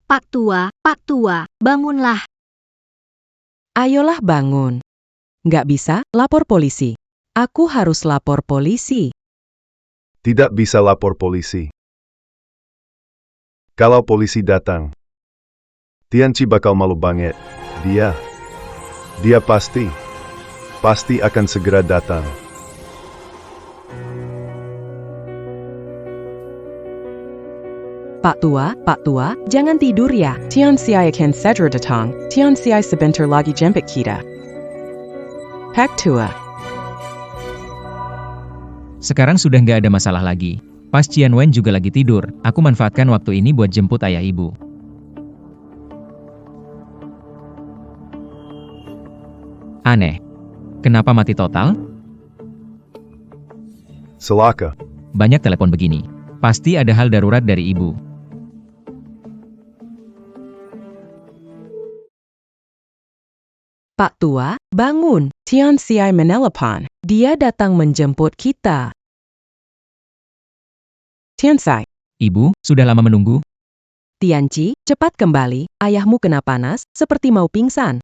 Pak Tua, bangunlah. Ayolah bangun. Nggak bisa, lapor polisi. Aku harus lapor polisi. Tidak bisa lapor polisi. Kalau polisi datang, Tianci bakal malu banget. Dia pasti akan segera datang. Pak Tua, jangan tidur ya. Tianxiai akan segera datang. Tianxiai sebentar lagi jemput kita. Pak Tua. Sekarang sudah nggak ada masalah lagi. Pas Qianwen juga lagi tidur, aku manfaatkan waktu ini buat jemput ayah ibu. Aneh. Kenapa mati total? Celaka. Banyak telepon begini. Pasti ada hal darurat dari ibu. Pak Tua, bangun. Tianxiai menelepon. Dia datang menjemput kita. Tianxiai. Ibu, sudah lama menunggu? Tianci, cepat kembali. Ayahmu kena panas, seperti mau pingsan.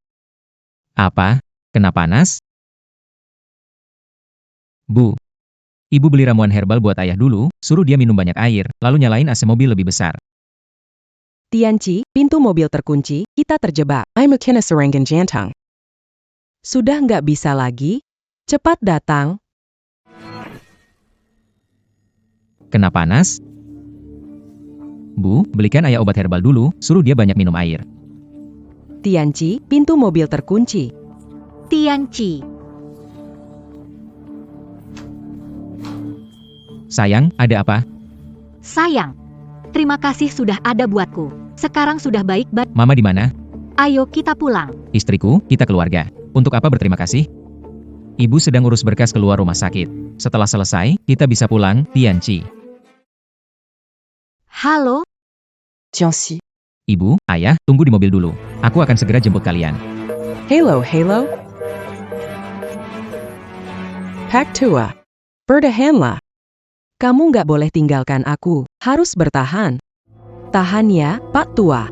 Apa? Kena panas? Bu. Ibu beli ramuan herbal buat ayah dulu, suruh dia minum banyak air, lalu nyalain AC mobil lebih besar. Tianci, pintu mobil terkunci, kita terjebak. I'm kena serangan jantung. Sudah nggak bisa lagi? Cepat datang. Kena panas? Bu, belikan ayah obat herbal dulu, suruh dia banyak minum air. Tianci, pintu mobil terkunci. Tianci. Sayang, ada apa? Sayang, terima kasih sudah ada buatku. Sekarang sudah baik-baik. Mama di mana? Ayo kita pulang. Istriku, kita keluarga. Untuk apa berterima kasih? Ibu sedang urus berkas keluar rumah sakit. Setelah selesai, kita bisa pulang, Tianci. Halo, Tianci. Ibu, ayah, tunggu di mobil dulu. Aku akan segera jemput kalian. Halo. Pak Tua. Bertahanlah. Kamu nggak boleh tinggalkan aku. Harus bertahan. Tahan ya, Pak Tua.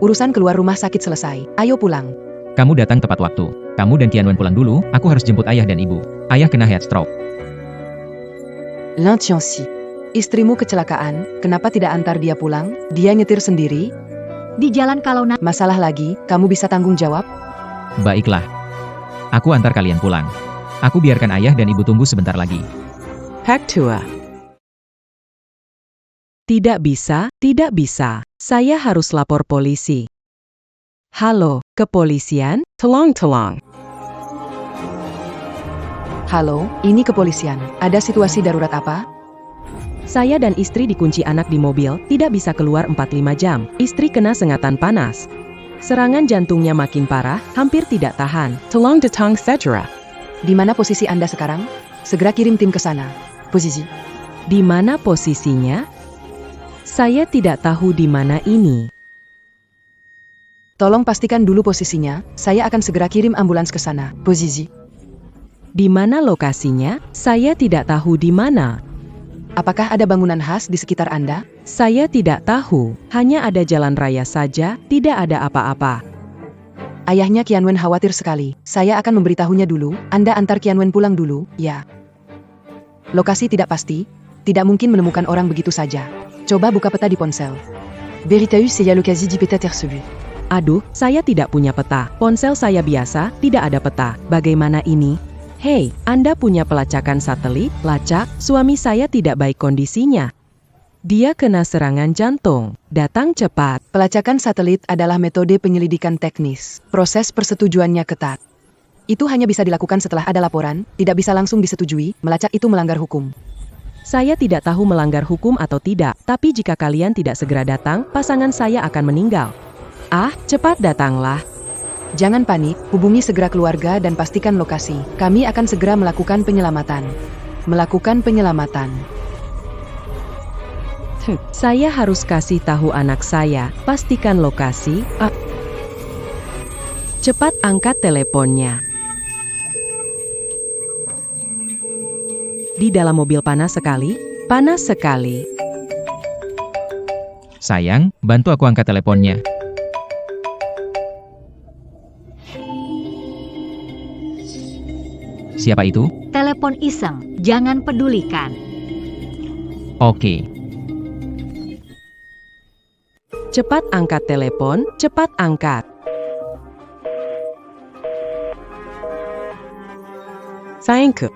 Urusan keluar rumah sakit selesai. Ayo pulang. Kamu datang tepat waktu. Kamu dan Tianwen pulang dulu, aku harus jemput ayah dan ibu. Ayah kena heat stroke. Tianci. Istrimu kecelakaan, kenapa tidak antar dia pulang? Dia nyetir sendiri? di jalan kalau Masalah lagi, kamu bisa tanggung jawab? Baiklah. Aku antar kalian pulang. Aku biarkan ayah dan ibu tunggu sebentar lagi. Pak Tua. Tidak bisa. Saya harus lapor polisi. Halo, kepolisian, tolong. Halo, ini kepolisian. Ada situasi darurat apa? Saya dan istri dikunci anak di mobil, tidak bisa keluar 4-5 jam. Istri kena sengatan panas. Serangan jantungnya makin parah, hampir tidak tahan. Tolong datang segera. Di mana posisi Anda sekarang? Segera kirim tim ke sana. Posisi. Di mana posisinya? Saya tidak tahu di mana ini. Tolong pastikan dulu posisinya, saya akan segera kirim ambulans ke sana. Posisi. Di mana lokasinya? Saya tidak tahu di mana. Apakah ada bangunan khas di sekitar Anda? Saya tidak tahu, hanya ada jalan raya saja, tidak ada apa-apa. Ayahnya Qianwen khawatir sekali. Saya akan memberitahunya dulu, Anda antar Qianwen pulang dulu, ya. Lokasi tidak pasti, tidak mungkin menemukan orang begitu saja. Coba buka peta di ponsel. Véritaeus et y a l'occasion d'y peut-être celui. Aduh, saya tidak punya peta. Ponsel saya biasa, tidak ada peta. Bagaimana ini? Hei, Anda punya pelacakan satelit? Lacak, suami saya tidak baik kondisinya. Dia kena serangan jantung. Datang cepat. Pelacakan satelit adalah metode penyelidikan teknis. Proses persetujuannya ketat. Itu hanya bisa dilakukan setelah ada laporan, tidak bisa langsung disetujui, melacak itu melanggar hukum. Saya tidak tahu melanggar hukum atau tidak, tapi jika kalian tidak segera datang, pasangan saya akan meninggal. Ah, cepat datanglah. Jangan panik, hubungi segera keluarga dan pastikan lokasi. Kami akan segera melakukan penyelamatan. Saya harus kasih tahu anak saya, pastikan lokasi. Cepat angkat teleponnya. Di dalam mobil panas sekali. Sayang, bantu aku angkat teleponnya. Siapa itu? Telepon iseng, jangan pedulikan. Oke. Cepat angkat telepon, cepat angkat. Sayangku,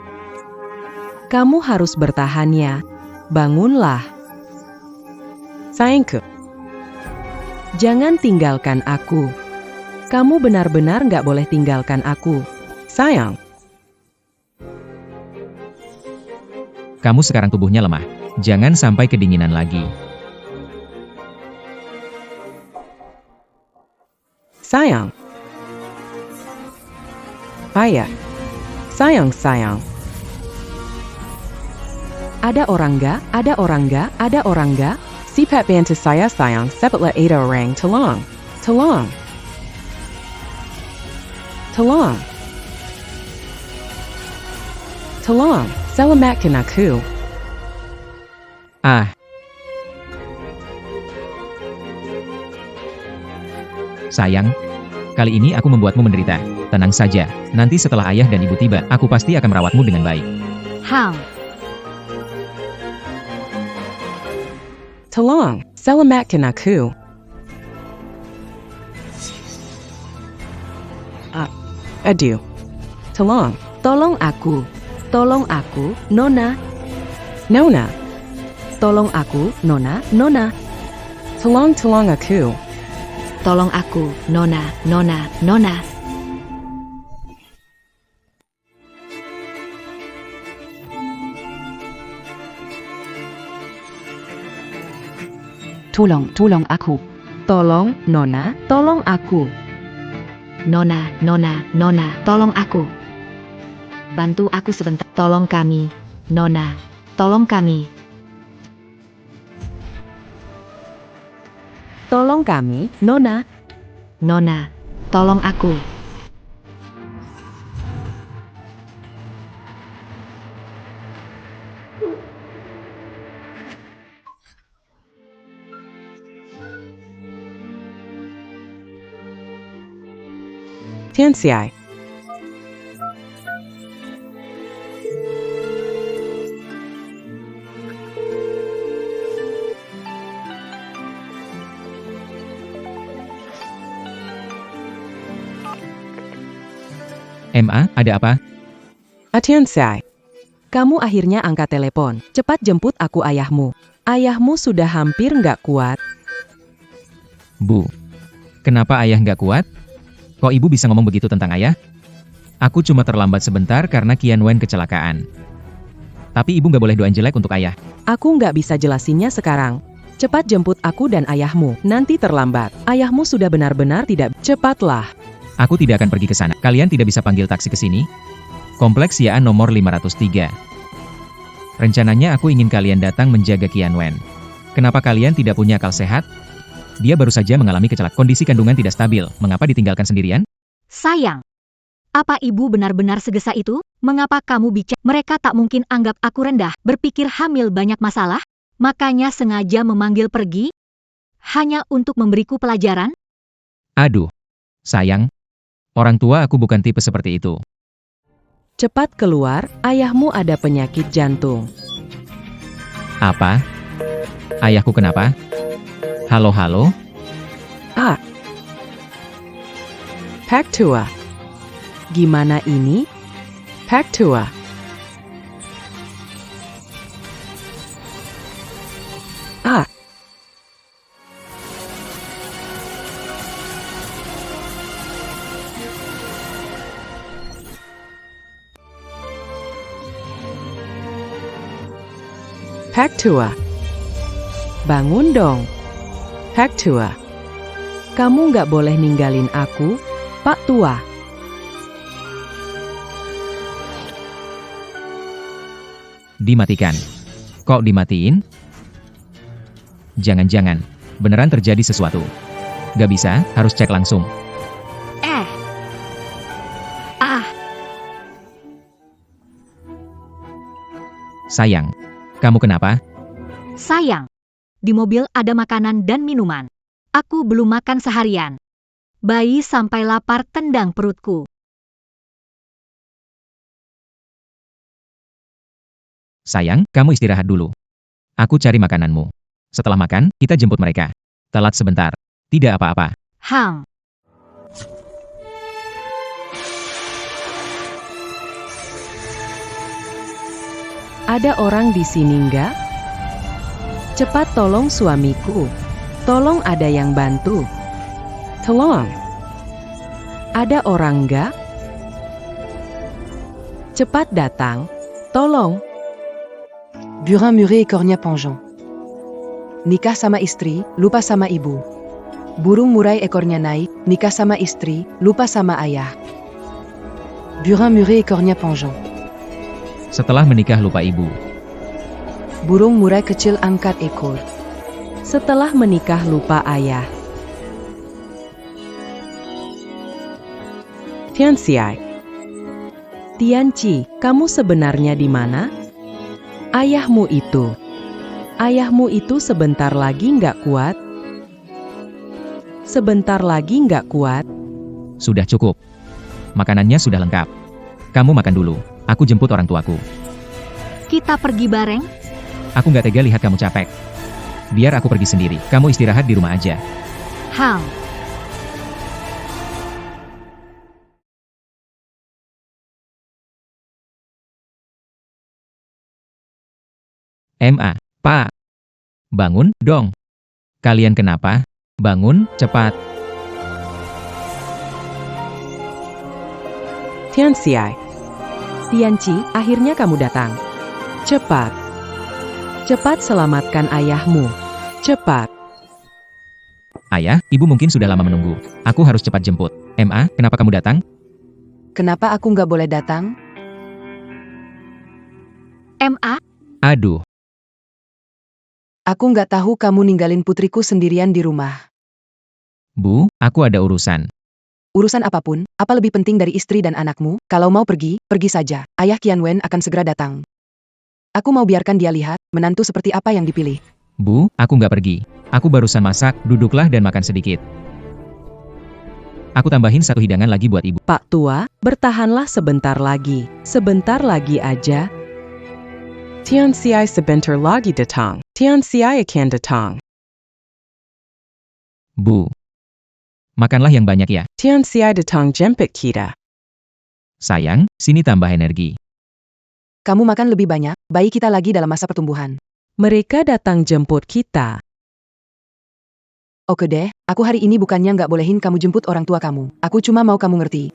kamu harus bertahan ya. Bangunlah. Sayangku, jangan tinggalkan aku. Kamu benar-benar nggak boleh tinggalkan aku. Sayang. Kamu sekarang tubuhnya lemah. Jangan sampai kedinginan lagi. Sayang. Ayah. Sayang. Ada orang nggak? Ada orang nggak? Ada orang nggak? Sipat bantu saya sayang, sepatlah ada orang. Tolong. Tolong. Tolong. Tolong. Selamatkan aku. Ah. Sayang, kali ini aku membuatmu menderita. Tenang saja, nanti setelah ayah dan ibu tiba, aku pasti akan merawatmu dengan baik. Hang, Tolong. Selamatkan aku. Aduh. Tolong. tolong aku. Tolong aku, Nona. Nona. Tolong aku, Nona. Nona. Tolong aku. Tolong aku, Nona. Nona. Nona. Tolong aku. Tolong, Nona. Tolong aku. Nona, Nona, Nona. Tolong aku. Bantu aku sebentar. Tolong kami, Nona. Tolong kami. Tolong kami, Nona. Nona, tolong aku. Tianxiai. MA, ada apa? Tianxiai. Kamu akhirnya angkat telepon. Cepat jemput aku ayahmu. Ayahmu sudah hampir nggak kuat. Bu. Kenapa ayah nggak kuat? Kok ibu bisa ngomong begitu tentang ayah? Aku cuma terlambat sebentar karena Qian Wen kecelakaan. Tapi ibu nggak boleh doain jelek untuk ayah. Aku nggak bisa jelasinnya sekarang. Cepat jemput aku dan ayahmu. Nanti terlambat. Ayahmu sudah benar-benar tidak. Cepatlah. Aku tidak akan pergi ke sana. Kalian tidak bisa panggil taksi ke sini? Kompleks Yaan nomor 503. Rencananya aku ingin kalian datang menjaga Qian Wen. Kenapa kalian tidak punya akal sehat? Dia baru saja mengalami kecelakaan. Kondisi kandungan tidak stabil. Mengapa ditinggalkan sendirian? Sayang. Apa ibu benar-benar segesa itu? Mengapa kamu bicara? Mereka tak mungkin anggap aku rendah, berpikir hamil banyak masalah, makanya sengaja memanggil pergi? Hanya untuk memberiku pelajaran? Aduh. Sayang. Orang tua aku bukan tipe seperti itu. Cepat keluar, ayahmu ada penyakit jantung. Apa? Ayahku kenapa? Halo? Pak tua. Gimana ini? Pak tua. Pak tua. Bangun dong. Pak tua. Kamu nggak boleh ninggalin aku, Pak tua. Dimatikan. Kok dimatiin? Jangan-jangan, beneran terjadi sesuatu. Gak bisa, harus cek langsung. Sayang, kamu kenapa? Sayang. Di mobil ada makanan dan minuman. Aku belum makan seharian. Bayi sampai lapar tendang perutku. Sayang, kamu istirahat dulu. Aku cari makananmu. Setelah makan, kita jemput mereka. Telat sebentar. Tidak apa-apa. Hang. Ada orang di sini nggak? Cepat tolong suamiku. Tolong ada yang bantu. Tolong. Ada orang nggak? Cepat datang. Tolong. Burin muré ekornya panjang. Nikah sama istri, lupa sama ibu. Burung murai ekornya naik, nikah sama istri, lupa sama ayah. Burin muré ekornya panjang. Setelah menikah lupa ibu. Burung murai kecil angkat ekor. Setelah menikah lupa ayah. Tianxiai. Tianci, kamu sebenarnya di mana? Ayahmu itu. Ayahmu itu sebentar lagi nggak kuat? Sebentar lagi nggak kuat? Sudah cukup. Makanannya sudah lengkap. Kamu makan dulu. Aku jemput orang tuaku. Kita pergi bareng? Aku nggak tega lihat kamu capek. Biar aku pergi sendiri. Kamu istirahat di rumah aja. Hang. Ma, Pak. Bangun, dong. Kalian kenapa? Bangun, cepat. Tianxiai. Tianci, akhirnya kamu datang. Cepat. Cepat selamatkan ayahmu. Cepat. Ayah, ibu mungkin sudah lama menunggu. Aku harus cepat jemput. Ma, kenapa kamu datang? Kenapa aku nggak boleh datang? Ma, Aduh, Aku nggak tahu kamu ninggalin putriku sendirian di rumah. Bu, aku ada urusan. Urusan apapun, apa lebih penting dari istri dan anakmu? Kalau mau pergi, pergi saja. Ayah Qianwen akan segera datang. Aku mau biarkan dia lihat, menantu seperti apa yang dipilih. Bu, aku nggak pergi. Aku barusan masak, duduklah dan makan sedikit. Aku tambahin satu hidangan lagi buat ibu. Pak Tua, bertahanlah sebentar lagi. Sebentar lagi aja. Tianxiai sebentar lagi datang. Tianxiai akan datang. Bu, makanlah yang banyak ya. Tianxiai datang jemput kita. Sayang, sini tambah energi. Kamu makan lebih banyak, bayi kita lagi dalam masa pertumbuhan. Mereka datang jemput kita. Oke deh, aku hari ini bukannya nggak bolehin kamu jemput orang tua kamu. Aku cuma mau kamu ngerti.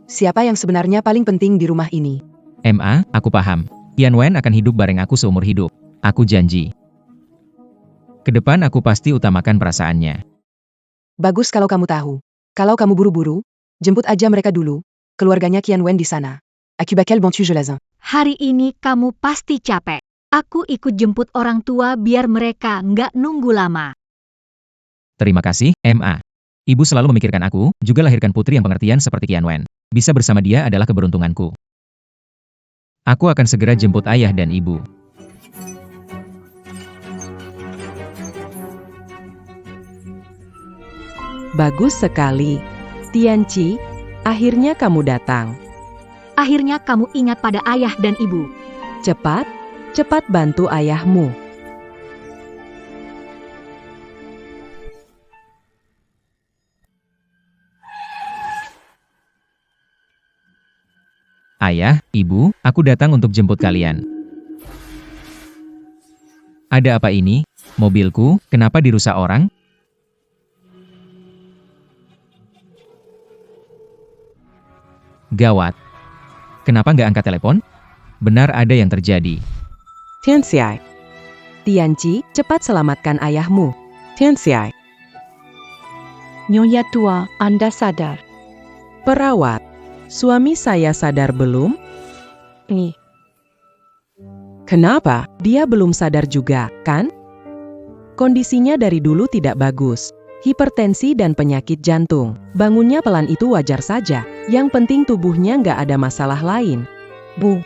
Siapa yang sebenarnya paling penting di rumah ini? Ma, aku paham. Qianwen akan hidup bareng aku seumur hidup. Aku janji. Kedepan aku pasti utamakan perasaannya. Bagus kalau kamu tahu. Kalau kamu buru-buru, jemput aja mereka dulu. Keluarganya Qianwen di sana. Aku bakal bantu Jolazin. hari ini kamu pasti capek. Aku ikut jemput orang tua biar mereka nggak nunggu lama. Terima kasih, Ma. Ibu selalu memikirkan aku, juga lahirkan putri yang pengertian seperti Qianwen. Bisa bersama dia adalah keberuntunganku. Aku akan segera jemput ayah dan ibu. Bagus sekali. Tianci, akhirnya kamu datang. Akhirnya kamu ingat pada ayah dan ibu. Cepat, cepat bantu ayahmu. Ayah, ibu, aku datang untuk jemput kalian. Ada apa ini? Mobilku, kenapa dirusak orang? Gawat. Kenapa nggak angkat telepon? Benar ada yang terjadi. Tianxiai. Tianci, cepat selamatkan ayahmu. Tianxiai. Nyonya tua, Anda sadar. Perawat. Suami saya sadar belum? Nih, Kenapa? Dia belum sadar juga, kan? Kondisinya dari dulu tidak bagus. Hipertensi dan penyakit jantung. Bangunnya pelan itu wajar saja. Yang penting tubuhnya nggak ada masalah lain. Bu.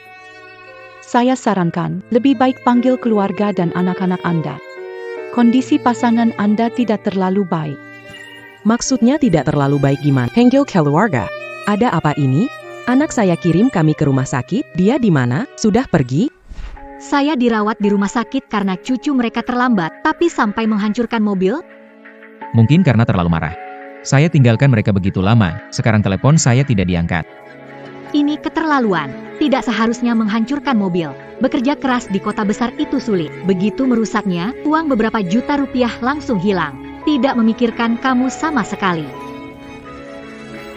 Saya sarankan, lebih baik panggil keluarga dan anak-anak Anda. Kondisi pasangan Anda tidak terlalu baik. Maksudnya tidak terlalu baik gimana? Henggil keluarga. Ada apa ini? Anak saya kirim kami ke rumah sakit, dia di mana? Sudah pergi? Saya dirawat di rumah sakit karena cucu mereka terlambat, tapi sampai menghancurkan mobil. Mungkin karena terlalu marah. Saya tinggalkan mereka begitu lama, sekarang telepon saya tidak diangkat. Ini keterlaluan. Tidak seharusnya menghancurkan mobil. Bekerja keras di kota besar itu sulit. Begitu merusaknya, uang beberapa juta rupiah langsung hilang. Tidak memikirkan kamu sama sekali.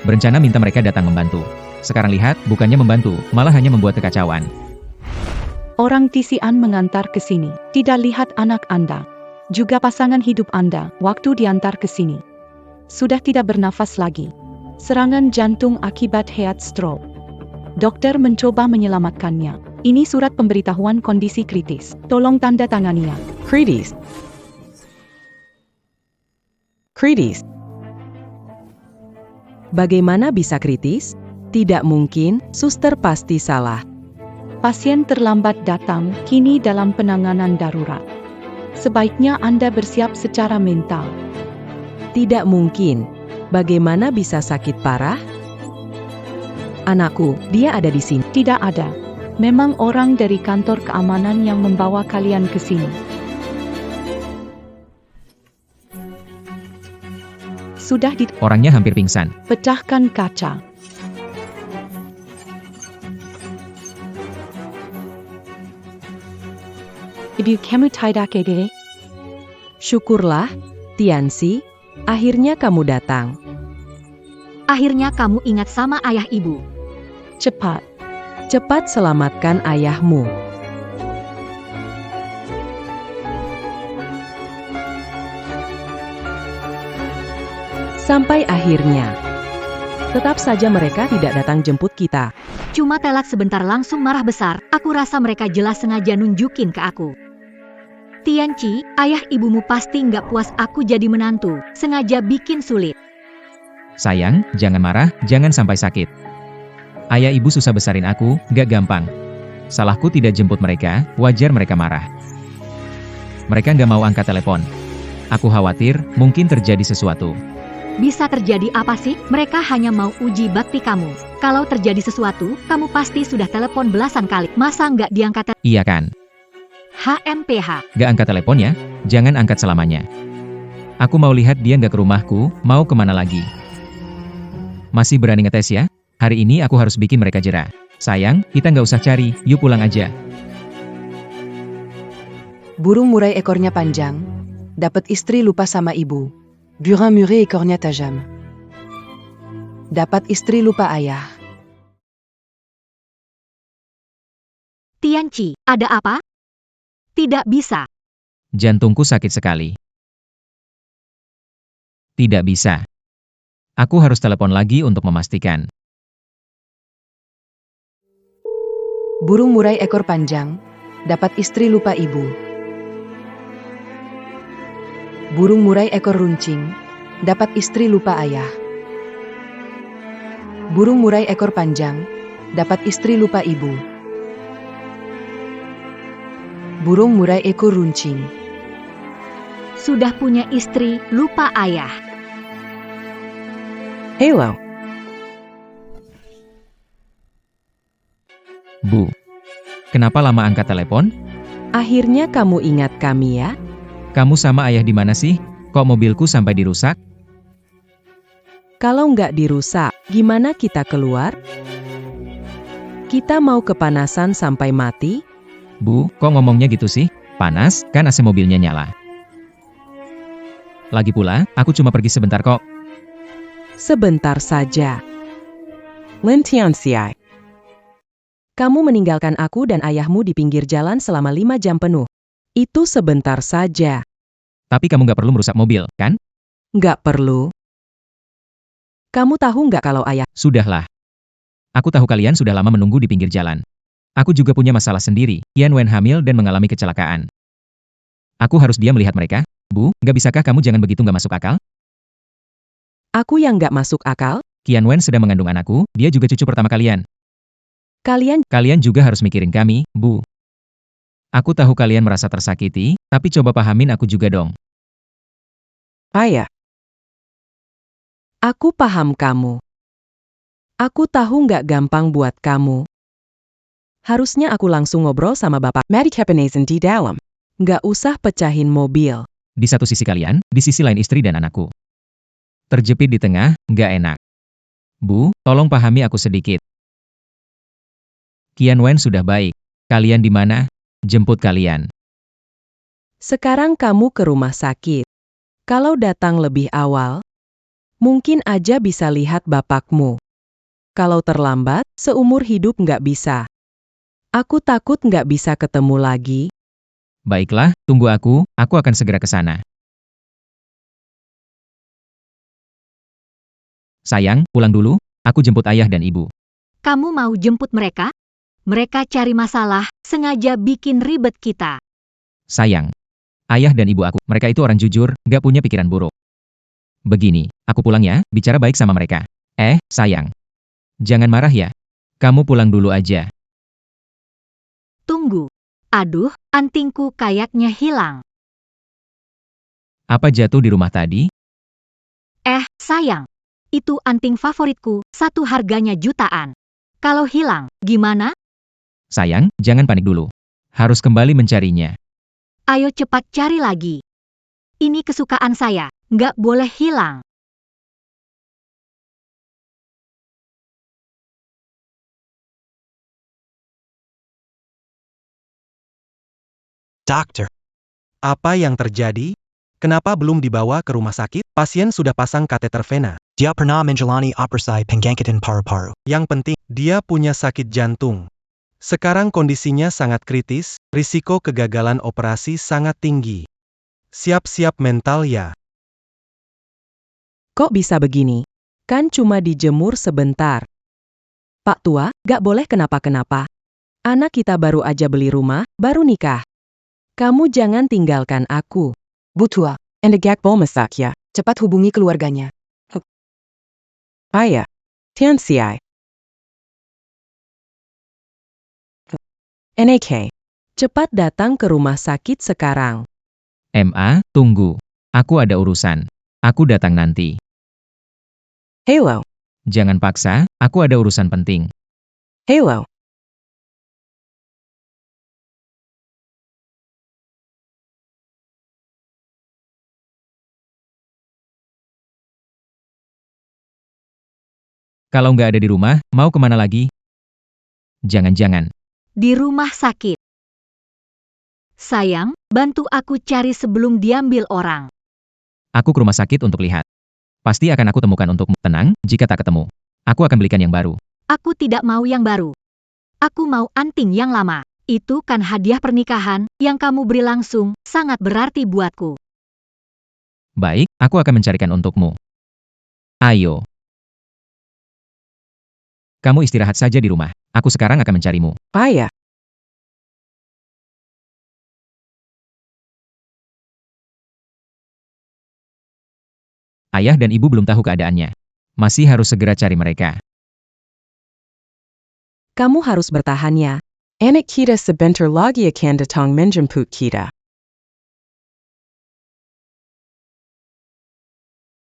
Berencana minta mereka datang membantu. Sekarang lihat, bukannya membantu, malah hanya membuat kekacauan. Orang Tisian mengantar ke sini. Tidak lihat anak Anda. Juga pasangan hidup Anda waktu diantar ke sini. Sudah tidak bernafas lagi. Serangan jantung akibat heat stroke. Dokter mencoba menyelamatkannya. Ini surat pemberitahuan kondisi kritis. Tolong tanda tanganinya. Kritis. Kritis. Bagaimana bisa kritis? Tidak mungkin, suster pasti salah. Pasien terlambat datang, kini dalam penanganan darurat. Sebaiknya Anda bersiap secara mental. Tidak mungkin. Bagaimana bisa sakit parah? Anakku, dia ada di sini. Tidak ada. Memang orang dari kantor keamanan yang membawa kalian ke sini. Sudah Orangnya hampir pingsan. dipecahkan kaca. Ibu kamu tidak kege? Syukurlah, Tianxi, akhirnya kamu datang. Akhirnya kamu ingat sama ayah ibu. Cepat. Cepat selamatkan ayahmu. Sampai akhirnya. Tetap saja mereka tidak datang jemput kita. Cuma telak sebentar langsung marah besar. Aku rasa mereka jelas sengaja nunjukin ke aku. Tianci, ayah ibumu pasti nggak puas aku jadi menantu. Sengaja bikin sulit. Sayang, jangan marah, jangan sampai sakit. Ayah ibu susah besarin aku, gak gampang. Salahku tidak jemput mereka, wajar mereka marah. Mereka gak mau angkat telepon. Aku khawatir, mungkin terjadi sesuatu. Bisa terjadi apa sih? Mereka hanya mau uji bakti kamu. Kalau terjadi sesuatu, kamu pasti sudah telepon belasan kali. Masa nggak diangkat? Iya kan? HMPH. Gak angkat teleponnya, jangan angkat selamanya. Aku mau lihat dia gak ke rumahku, mau kemana lagi. Masih berani ngetes ya? Hari ini aku harus bikin mereka jera. Sayang, kita nggak usah cari, yuk pulang aja. Burung murai ekornya panjang. Dapat istri lupa sama ibu. Burin murai ekornya tajam. Dapat istri lupa ayah. Tianci, ada apa? Tidak bisa. Jantungku sakit sekali. Tidak bisa. Aku harus telepon lagi untuk memastikan. Burung murai ekor panjang. Dapat istri lupa ibu. Burung murai ekor runcing. Dapat istri lupa ayah. Burung murai ekor panjang. Dapat istri lupa ibu. Burung murai ekor runcing. Sudah punya istri, lupa ayah. Hello. Bu, kenapa lama angkat telepon? Akhirnya kamu ingat kami ya? Kamu sama ayah di mana sih? Kok mobilku sampai dirusak? Kalau nggak dirusak, gimana kita keluar? Kita mau kepanasan sampai mati? Bu, kok ngomongnya gitu sih? Panas, kan AC mobilnya nyala. Lagi pula, aku cuma pergi sebentar kok. Sebentar saja. Lin Tianxiai. Kamu meninggalkan aku dan ayahmu di pinggir jalan selama 5 jam penuh. Itu sebentar saja. Tapi kamu nggak perlu merusak mobil, kan? Nggak perlu. Kamu tahu nggak kalau ayah... Sudahlah. Aku tahu kalian sudah lama menunggu di pinggir jalan. Aku juga punya masalah sendiri. Tianwen hamil dan mengalami kecelakaan. Aku harus diam melihat mereka. Bu, nggak bisakah kamu jangan begitu nggak masuk akal? Aku yang nggak masuk akal? Tianwen sedang mengandung anakku, dia juga cucu pertama kalian. Kalian Kalian juga harus mikirin kami, Bu. Aku tahu kalian merasa tersakiti, tapi coba pahamin aku juga dong. Ayah. Aku paham kamu. Aku tahu nggak gampang buat kamu. Harusnya aku langsung ngobrol sama Bapak Maddie Kepenezen di dalam. Nggak usah pecahin mobil. Di satu sisi kalian, di sisi lain istri dan anakku. Terjepit di tengah, nggak enak. Bu, tolong pahami aku sedikit. Qianwen sudah baik. Kalian di mana? Jemput kalian. Sekarang kamu ke rumah sakit. Kalau datang lebih awal, mungkin aja bisa lihat bapakmu. Kalau terlambat, seumur hidup nggak bisa. Aku takut nggak bisa ketemu lagi. Baiklah, tunggu aku akan segera ke sana. Sayang, pulang dulu, aku jemput ayah dan ibu. Kamu mau jemput mereka? Mereka cari masalah, sengaja bikin ribet kita. Sayang, ayah dan ibu aku, mereka itu orang jujur, nggak punya pikiran buruk. Begini, aku pulang ya, bicara baik sama mereka. Sayang. Jangan marah ya. Kamu pulang dulu aja. Tunggu. Aduh, antingku kayaknya hilang. Apa jatuh di rumah tadi? Sayang. Itu anting favoritku, satu harganya jutaan. Kalau hilang, gimana? Sayang, jangan panik dulu. Harus kembali mencarinya. Ayo cepat cari lagi. Ini kesukaan saya, nggak boleh hilang. Dokter, apa yang terjadi? Kenapa belum dibawa ke rumah sakit? Pasien sudah pasang kateter vena. Dia pernah menjalani operasi pengangkatan paru-paru. Yang penting, dia punya sakit jantung. Sekarang kondisinya sangat kritis, risiko kegagalan operasi sangat tinggi. Siap-siap mental ya. Kok bisa begini? Kan cuma dijemur sebentar. Pak tua, gak boleh kenapa-kenapa. Anak kita baru aja beli rumah, baru nikah. Kamu jangan tinggalkan aku. Bu tua, Endegak bolmasak ya. cepat hubungi keluarganya. Ayah. Tianxiai. NAK. Cepat datang ke rumah sakit sekarang. MA, tunggu. Aku ada urusan. Aku datang nanti. Hello. Jangan paksa, aku ada urusan penting. Hello. Kalau nggak ada di rumah, mau kemana lagi? Jangan-jangan. Di rumah sakit. Sayang, bantu aku cari sebelum diambil orang. Aku ke rumah sakit untuk lihat. Pasti akan aku temukan untukmu. Tenang, jika tak ketemu. Aku akan belikan yang baru. Aku tidak mau yang baru. Aku mau anting yang lama. Itu kan hadiah pernikahan yang kamu beri langsung, sangat berarti buatku. Baik, aku akan mencarikan untukmu. Ayo. Kamu istirahat saja di rumah. Aku sekarang akan mencarimu. Ayah. Ayah dan ibu belum tahu keadaannya. Masih harus segera cari mereka. Kamu harus bertahan ya. Anak kita sebentar lagi akan datang menjemput kita.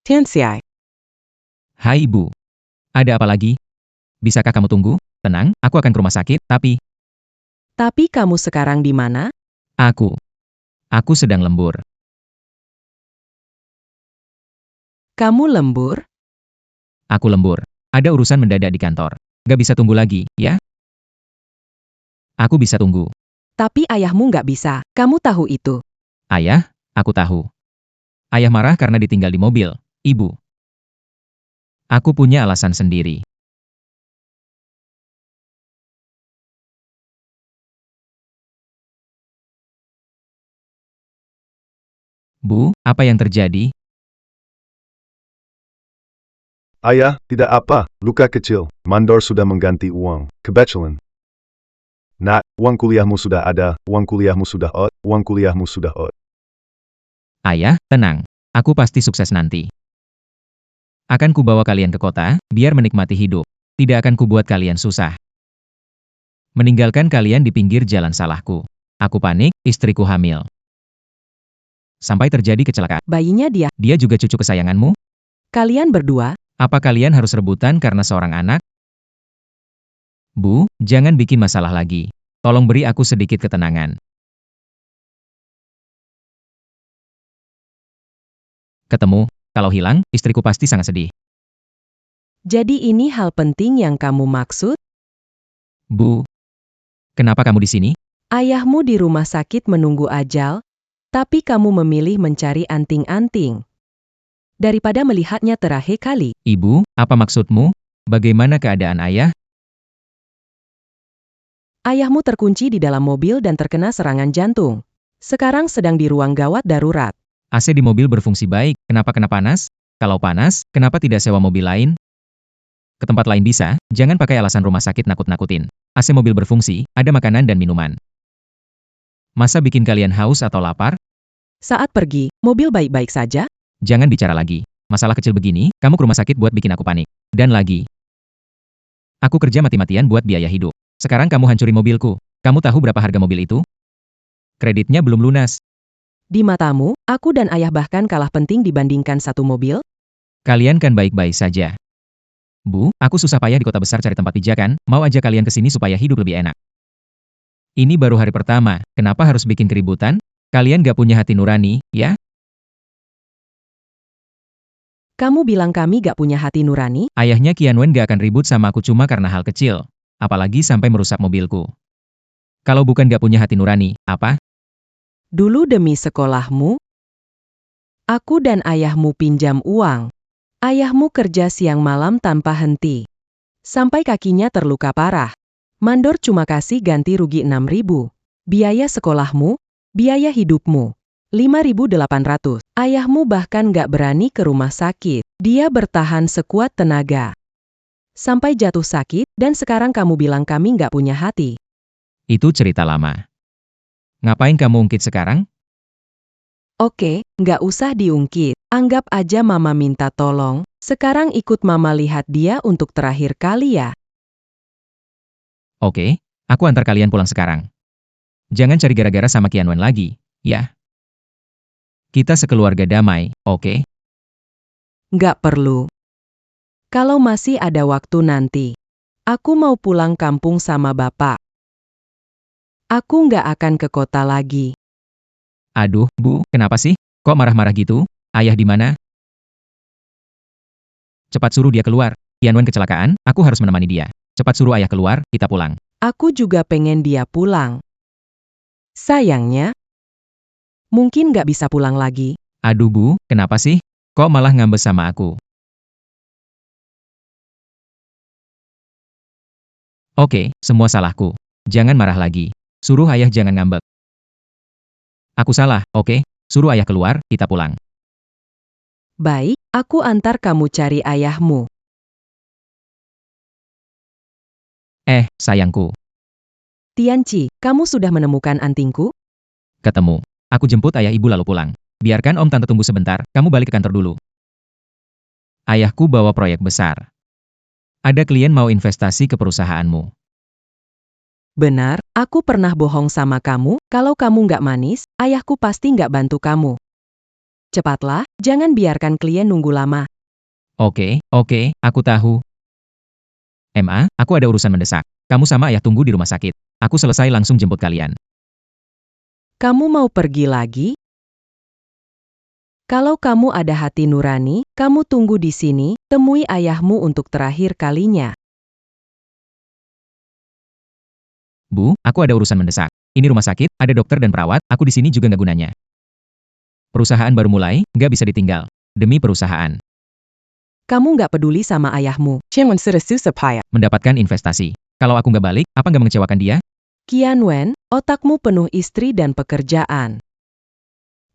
Tianxiai. Hai ibu. Ada apa lagi? Bisakah kamu tunggu? Tenang, aku akan ke rumah sakit, tapi... Tapi kamu sekarang di mana? Aku sedang lembur. Kamu lembur? Aku lembur. Ada urusan mendadak di kantor. Gak bisa tunggu lagi, ya? Aku bisa tunggu. Tapi ayahmu nggak bisa. Kamu tahu itu. Ayah, aku tahu. Ayah marah karena ditinggal di mobil. Ibu. Aku punya alasan sendiri. Bu, apa yang terjadi? Ayah, tidak apa, luka kecil. Mandor sudah mengganti uang. Kebetulan. Nak, uang kuliahmu sudah ada, uang kuliahmu sudah out, uang kuliahmu sudah out. Ayah, tenang. Aku pasti sukses nanti. Akan kubawa kalian ke kota, biar menikmati hidup. Tidak akan kubuat kalian susah. Meninggalkan kalian di pinggir jalan salahku. Aku panik, istriku hamil. Sampai terjadi kecelakaan. Bayinya dia. Dia juga cucu kesayanganmu? Kalian berdua, Apa kalian harus rebutan karena seorang anak? Bu, jangan bikin masalah lagi. Tolong beri aku sedikit ketenangan. Ketemu, kalau hilang, istriku pasti sangat sedih. jadi ini hal penting yang kamu maksud? Bu, kenapa kamu di sini? Ayahmu di rumah sakit menunggu ajal, tapi kamu memilih mencari anting-anting. Daripada melihatnya terakhir kali. Ibu, apa maksudmu? Bagaimana keadaan ayah? Ayahmu terkunci di dalam mobil dan terkena serangan jantung. Sekarang sedang di ruang gawat darurat. AC di mobil berfungsi baik, kenapa kena panas? Kalau panas, kenapa tidak sewa mobil lain? Ke tempat lain bisa, jangan pakai alasan rumah sakit nakut-nakutin. AC mobil berfungsi, ada makanan dan minuman. Masa bikin kalian haus atau lapar? Saat pergi, mobil baik-baik saja. Jangan bicara lagi. Masalah kecil begini, kamu ke rumah sakit buat bikin aku panik. Dan lagi. Aku kerja mati-matian buat biaya hidup. Sekarang kamu hancuri mobilku. Kamu tahu berapa harga mobil itu? Kreditnya belum lunas. Di matamu, aku dan ayah bahkan kalah penting dibandingkan satu mobil? Kalian kan baik-baik saja. Bu, aku susah payah di kota besar cari tempat pijakan, mau aja kalian kesini supaya hidup lebih enak. Ini baru hari pertama, kenapa harus bikin keributan? Kalian gak punya hati nurani, ya? Kamu bilang kami gak punya hati nurani? Ayahnya Qianwen gak akan ribut sama aku cuma karena hal kecil. Apalagi sampai merusak mobilku. Kalau bukan gak punya hati nurani, apa? Dulu demi sekolahmu, aku dan ayahmu pinjam uang. Ayahmu kerja siang malam tanpa henti. Sampai kakinya terluka parah. Mandor cuma kasih ganti rugi 6.000. Biaya sekolahmu, biaya hidupmu. 5.800. Ayahmu bahkan gak berani ke rumah sakit. Dia bertahan sekuat tenaga. Sampai jatuh sakit, dan sekarang kamu bilang kami gak punya hati. Itu cerita lama. Ngapain kamu ungkit sekarang? Oke, nggak usah diungkit. Anggap aja mama minta tolong. Sekarang ikut mama lihat dia untuk terakhir kali ya. Oke, aku antar kalian pulang sekarang. Jangan cari gara-gara sama Qianwen lagi, ya? Kita sekeluarga damai, oke? Nggak perlu. Kalau masih ada waktu nanti. Aku mau pulang kampung sama bapak. Aku nggak akan ke kota lagi. Aduh, Bu, kenapa sih? Kok marah-marah gitu? Ayah di mana? Cepat suruh dia keluar. Qianwen kecelakaan, aku harus menemani dia. Cepat suruh ayah keluar, kita pulang. Aku juga pengen dia pulang. Sayangnya, mungkin nggak bisa pulang lagi. Aduh Bu, kenapa sih? Kok malah ngambek sama aku? Oke, semua salahku. Jangan marah lagi. Suruh ayah jangan ngambek. Aku salah, oke? Suruh ayah keluar, kita pulang. Baik, aku antar kamu cari ayahmu. Sayangku. Tianci, kamu sudah menemukan antingku? Ketemu. Aku jemput ayah ibu lalu pulang. Biarkan om tante tunggu sebentar, kamu balik ke kantor dulu. Ayahku bawa proyek besar. Ada klien mau investasi ke perusahaanmu. Benar, aku pernah bohong sama kamu. Kalau kamu nggak manis, ayahku pasti nggak bantu kamu. Cepatlah, jangan biarkan klien nunggu lama. Oke, aku tahu. Aku ada urusan mendesak. Kamu sama ayah tunggu di rumah sakit. Aku selesai langsung jemput kalian. Kamu mau pergi lagi? Kalau kamu ada hati nurani, kamu tunggu di sini, temui ayahmu untuk terakhir kalinya. Bu, aku ada urusan mendesak. Ini rumah sakit, ada dokter dan perawat, aku di sini juga nggak gunanya. Perusahaan baru mulai, nggak bisa ditinggal. Demi perusahaan. Kamu nggak peduli sama ayahmu. Mendapatkan investasi. Kalau aku nggak balik, apa nggak mengecewakan dia? Qianwen, otakmu penuh istri dan pekerjaan.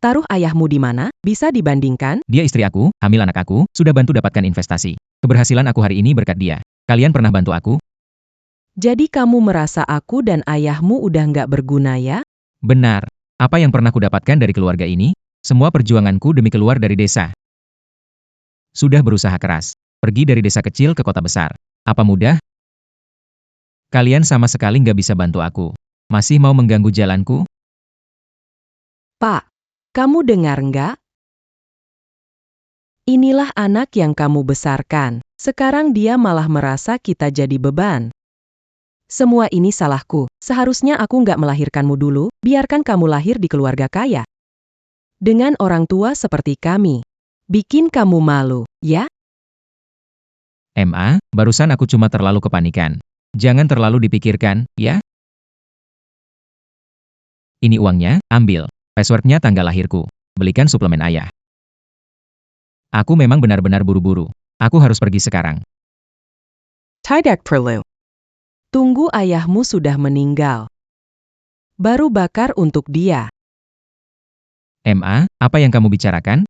Taruh ayahmu di mana? Bisa dibandingkan? Dia istri aku, hamil anak aku, sudah bantu dapatkan investasi. Keberhasilan aku hari ini berkat dia. Kalian pernah bantu aku? Jadi kamu merasa aku dan ayahmu udah nggak berguna ya? Benar. Apa yang pernah kudapatkan dari keluarga ini? Semua perjuanganku demi keluar dari desa. Sudah berusaha keras. Pergi dari desa kecil ke kota besar. Apa mudah? Kalian sama sekali nggak bisa bantu aku. Masih mau mengganggu jalanku? Pak, kamu dengar nggak? Inilah anak yang kamu besarkan. Sekarang dia malah merasa kita jadi beban. Semua ini salahku. Seharusnya aku nggak melahirkanmu dulu, biarkan kamu lahir di keluarga kaya. Dengan orang tua seperti kami. Bikin kamu malu, ya? MA, barusan aku cuma terlalu kepanikan. Jangan terlalu dipikirkan, ya? Ini uangnya, ambil. Passwordnya tanggal lahirku. Belikan suplemen ayah. Aku memang benar-benar buru-buru. Aku harus pergi sekarang. Tidak perlu. Tunggu, ayahmu sudah meninggal. Baru bakar untuk dia. MA, apa yang kamu bicarakan?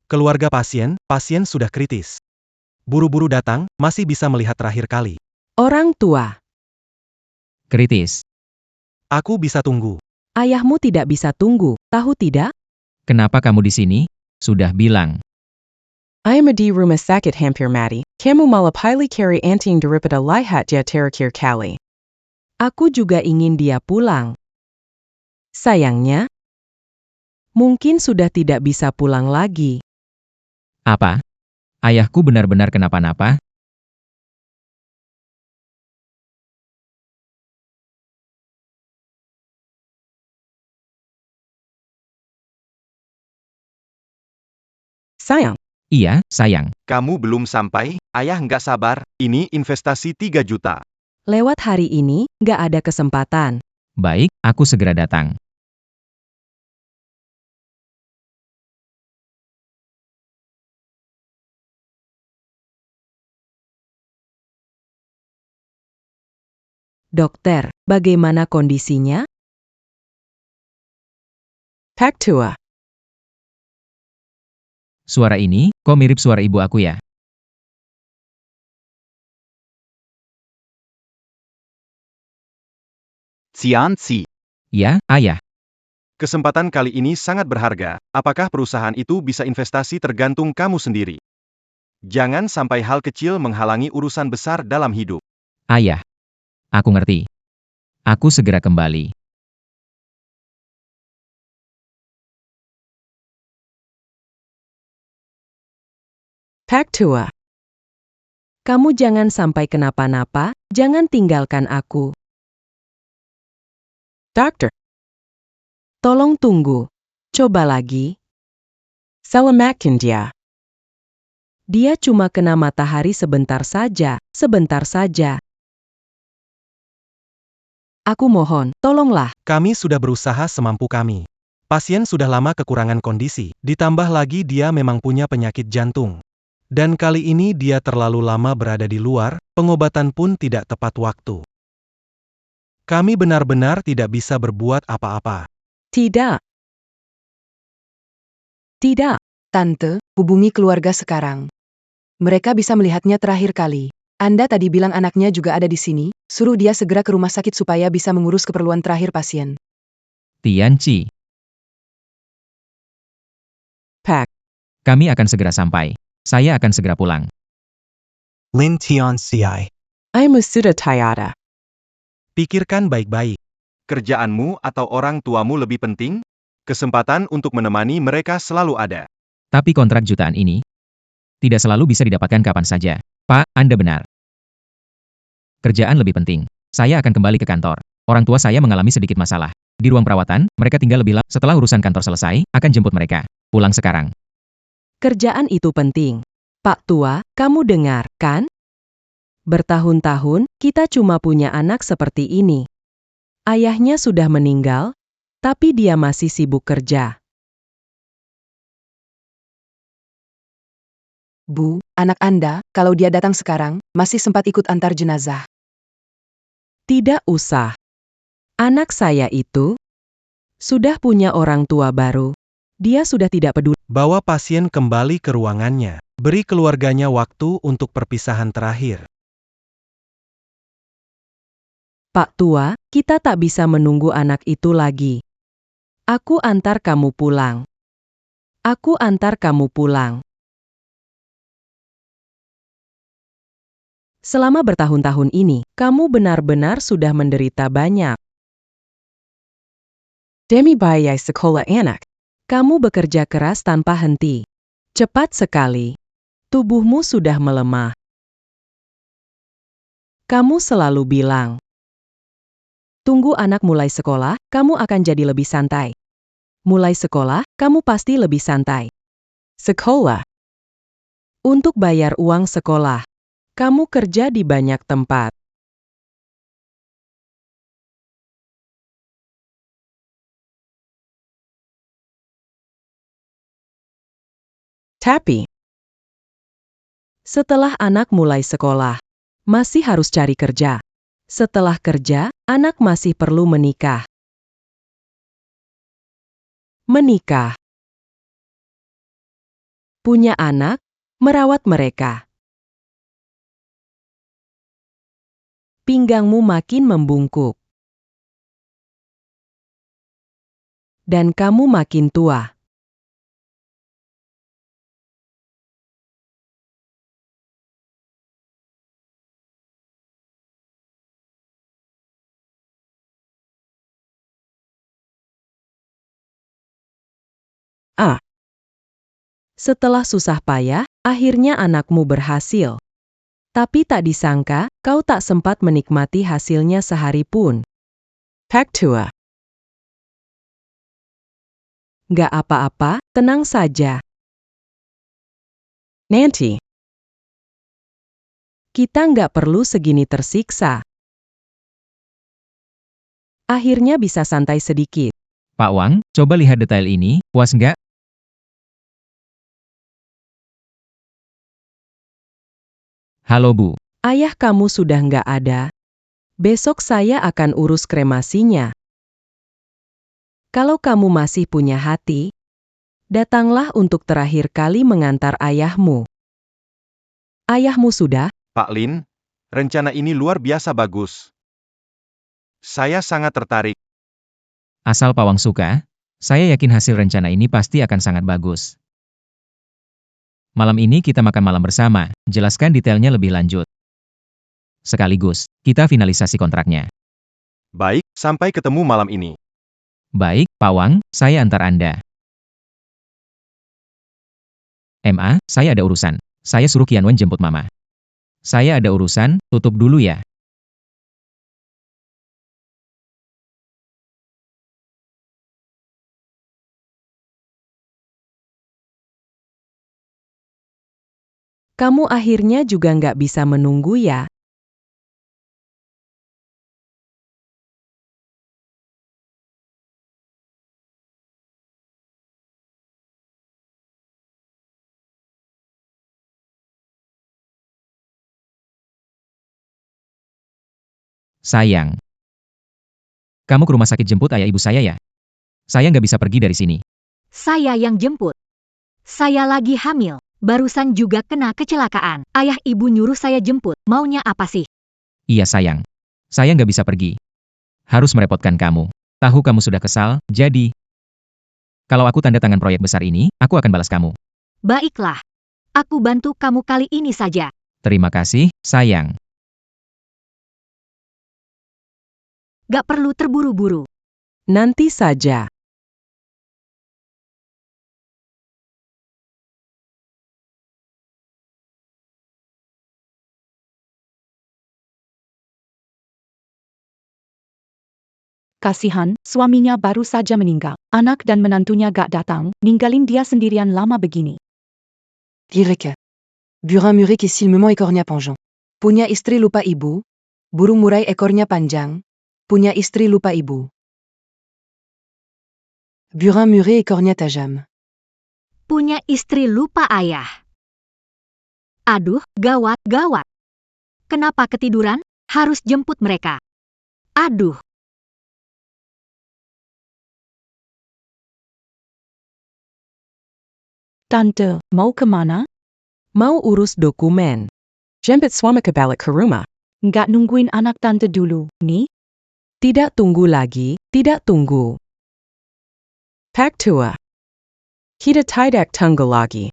Keluarga pasien sudah kritis. Buru-buru datang, masih bisa melihat terakhir kali. Orang tua. Kritis. Aku bisa tunggu. Ayahmu tidak bisa tunggu, tahu tidak? Kenapa kamu di sini? Sudah bilang. Ay di rumah sakit hampir mati. Kamu malah pilih cari anting daripada lihat dia terakhir kali. Aku juga ingin dia pulang. Sayangnya, mungkin sudah tidak bisa pulang lagi. Apa? Ayahku benar-benar kenapa-napa? Sayang, Iya, sayang. Kamu belum sampai, ayah nggak sabar, ini investasi 3 juta. lewat hari ini, nggak ada kesempatan. Baik, aku segera datang. Dokter, bagaimana kondisinya? Pak tua. Suara ini, kok mirip suara ibu aku ya? Cianci. Ya, ayah. Kesempatan kali ini sangat berharga. Apakah perusahaan itu bisa investasi tergantung kamu sendiri. Jangan sampai hal kecil menghalangi urusan besar dalam hidup. Ayah. Aku ngerti. Aku segera kembali. Pak tua. Kamu jangan sampai kenapa-napa, jangan tinggalkan aku. Dokter. Tolong tunggu. Coba lagi. Selamatkan dia. Dia cuma kena matahari sebentar saja, sebentar saja. Aku mohon, tolonglah. Kami sudah berusaha semampu kami. Pasien sudah lama kekurangan kondisi, ditambah lagi dia memang punya penyakit jantung. Dan kali ini dia terlalu lama berada di luar, pengobatan pun tidak tepat waktu. Kami benar-benar tidak bisa berbuat apa-apa. Tidak. Tidak. Tante, hubungi keluarga sekarang. Mereka bisa melihatnya terakhir kali. Anda tadi bilang anaknya juga ada di sini, suruh dia segera ke rumah sakit supaya bisa mengurus keperluan terakhir pasien. Tianci. Pak. Kami akan segera sampai. Saya akan segera pulang. Lin Tianci. I'm sudah tiada. Pikirkan baik-baik. Kerjaanmu atau orang tuamu lebih penting? Kesempatan untuk menemani mereka selalu ada. Tapi kontrak jutaan ini tidak selalu bisa didapatkan kapan saja. Pak, Anda benar. Kerjaan lebih penting. Saya akan kembali ke kantor. Orang tua saya mengalami sedikit masalah. Di ruang perawatan, mereka tinggal lebih lama. Setelah urusan kantor selesai, akan jemput mereka. Pulang sekarang. Kerjaan itu penting. Pak tua, kamu dengar, kan? Bertahun-tahun, kita cuma punya anak seperti ini. Ayahnya sudah meninggal, tapi dia masih sibuk kerja. Bu, anak Anda, kalau dia datang sekarang, masih sempat ikut antar jenazah. Tidak usah. Anak saya itu sudah punya orang tua baru. Dia sudah tidak peduli. Bawa pasien kembali ke ruangannya. Beri keluarganya waktu untuk perpisahan terakhir. Pak tua, kita tak bisa menunggu anak itu lagi. Aku antar kamu pulang. Aku antar kamu pulang. Selama bertahun-tahun ini, kamu benar-benar sudah menderita banyak. Demi biaya sekolah anak. Kamu bekerja keras tanpa henti. Cepat sekali. Tubuhmu sudah melemah. Kamu selalu bilang, tunggu anak mulai sekolah, kamu akan jadi lebih santai. Mulai sekolah, kamu pasti lebih santai. Sekolah. Untuk bayar uang sekolah. Kamu kerja di banyak tempat. Tapi, setelah anak mulai sekolah, masih harus cari kerja. Setelah kerja, anak masih perlu menikah. Menikah. Punya anak, merawat mereka. Pinggangmu makin membungkuk. Dan kamu makin tua. Setelah susah payah, akhirnya anakmu berhasil. Tapi tak disangka, kau tak sempat menikmati hasilnya sehari pun. Pak tua. Gak apa-apa, tenang saja. Nanti. Kita nggak perlu segini tersiksa. Akhirnya bisa santai sedikit. Pak Wang, coba lihat detail ini, puas nggak? Halo Bu. Ayah kamu sudah nggak ada. Besok saya akan urus kremasinya. Kalau kamu masih punya hati, datanglah untuk terakhir kali mengantar ayahmu. Ayahmu sudah? Pak Lin, rencana ini luar biasa bagus. Saya sangat tertarik. Asal Pak Wang suka, saya yakin hasil rencana ini pasti akan sangat bagus. Malam ini kita makan malam bersama, jelaskan detailnya lebih lanjut. Sekaligus, kita finalisasi kontraknya. Baik, sampai ketemu malam ini. Baik, Pak Wang, saya antar Anda. MA, saya ada urusan. Saya suruh Qianwen jemput Mama. Saya ada urusan, tutup dulu ya. Kamu akhirnya juga nggak bisa menunggu ya? Sayang. Kamu ke rumah sakit jemput ayah ibu saya ya? Saya nggak bisa pergi dari sini. Saya yang jemput. Saya lagi hamil. Barusan juga kena kecelakaan. Ayah ibu nyuruh saya jemput. Maunya apa sih? Iya sayang. Saya nggak bisa pergi. Harus merepotkan kamu. Tahu kamu sudah kesal, jadi... Kalau aku tanda tangan proyek besar ini, aku akan balas kamu. Baiklah. Aku bantu kamu kali ini saja. Terima kasih, sayang. Gak perlu terburu-buru. Nanti saja. Kasihan, suaminya baru saja meninggal. Anak dan menantunya gak datang, ninggalin dia sendirian lama begini. Direke. Burin murik isilmemo ekornya panjang. Punya istri lupa ibu. Burung murai ekornya panjang. Punya istri lupa ibu. Burin muret ekornya tajam. Punya istri lupa ayah. Aduh, gawat, gawat. Kenapa ketiduran? Harus jemput mereka. Aduh. Tante, mau kemana? Mau urus dokumen. Jemput suami balik ke rumah. Nggak nungguin anak tante dulu, nih? Tidak tunggu lagi, tidak tunggu. Pak tua. Kita tidak tunggu lagi.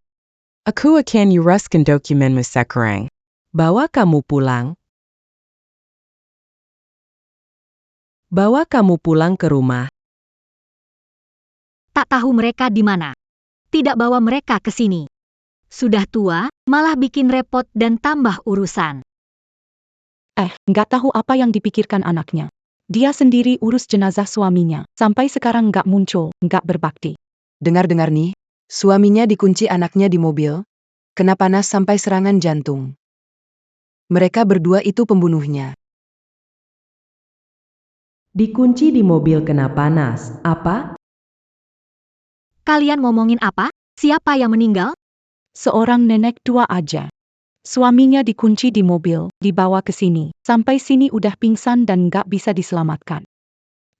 Aku akan uruskan dokumenmu sekarang. Bawa kamu pulang. Bawa kamu pulang ke rumah. Tak tahu mereka di mana. Tidak bawa mereka ke sini. Sudah tua, malah bikin repot dan tambah urusan. Nggak tahu apa yang dipikirkan anaknya. Dia sendiri urus jenazah suaminya. Sampai sekarang nggak muncul, nggak berbakti. Dengar-dengar nih, suaminya dikunci anaknya di mobil, kena panas sampai serangan jantung. Mereka berdua itu pembunuhnya. Dikunci di mobil kena panas. Apa? Kalian ngomongin apa? Siapa yang meninggal? Seorang nenek tua aja. Suaminya dikunci di mobil, dibawa ke sini. Sampai sini udah pingsan dan nggak bisa diselamatkan.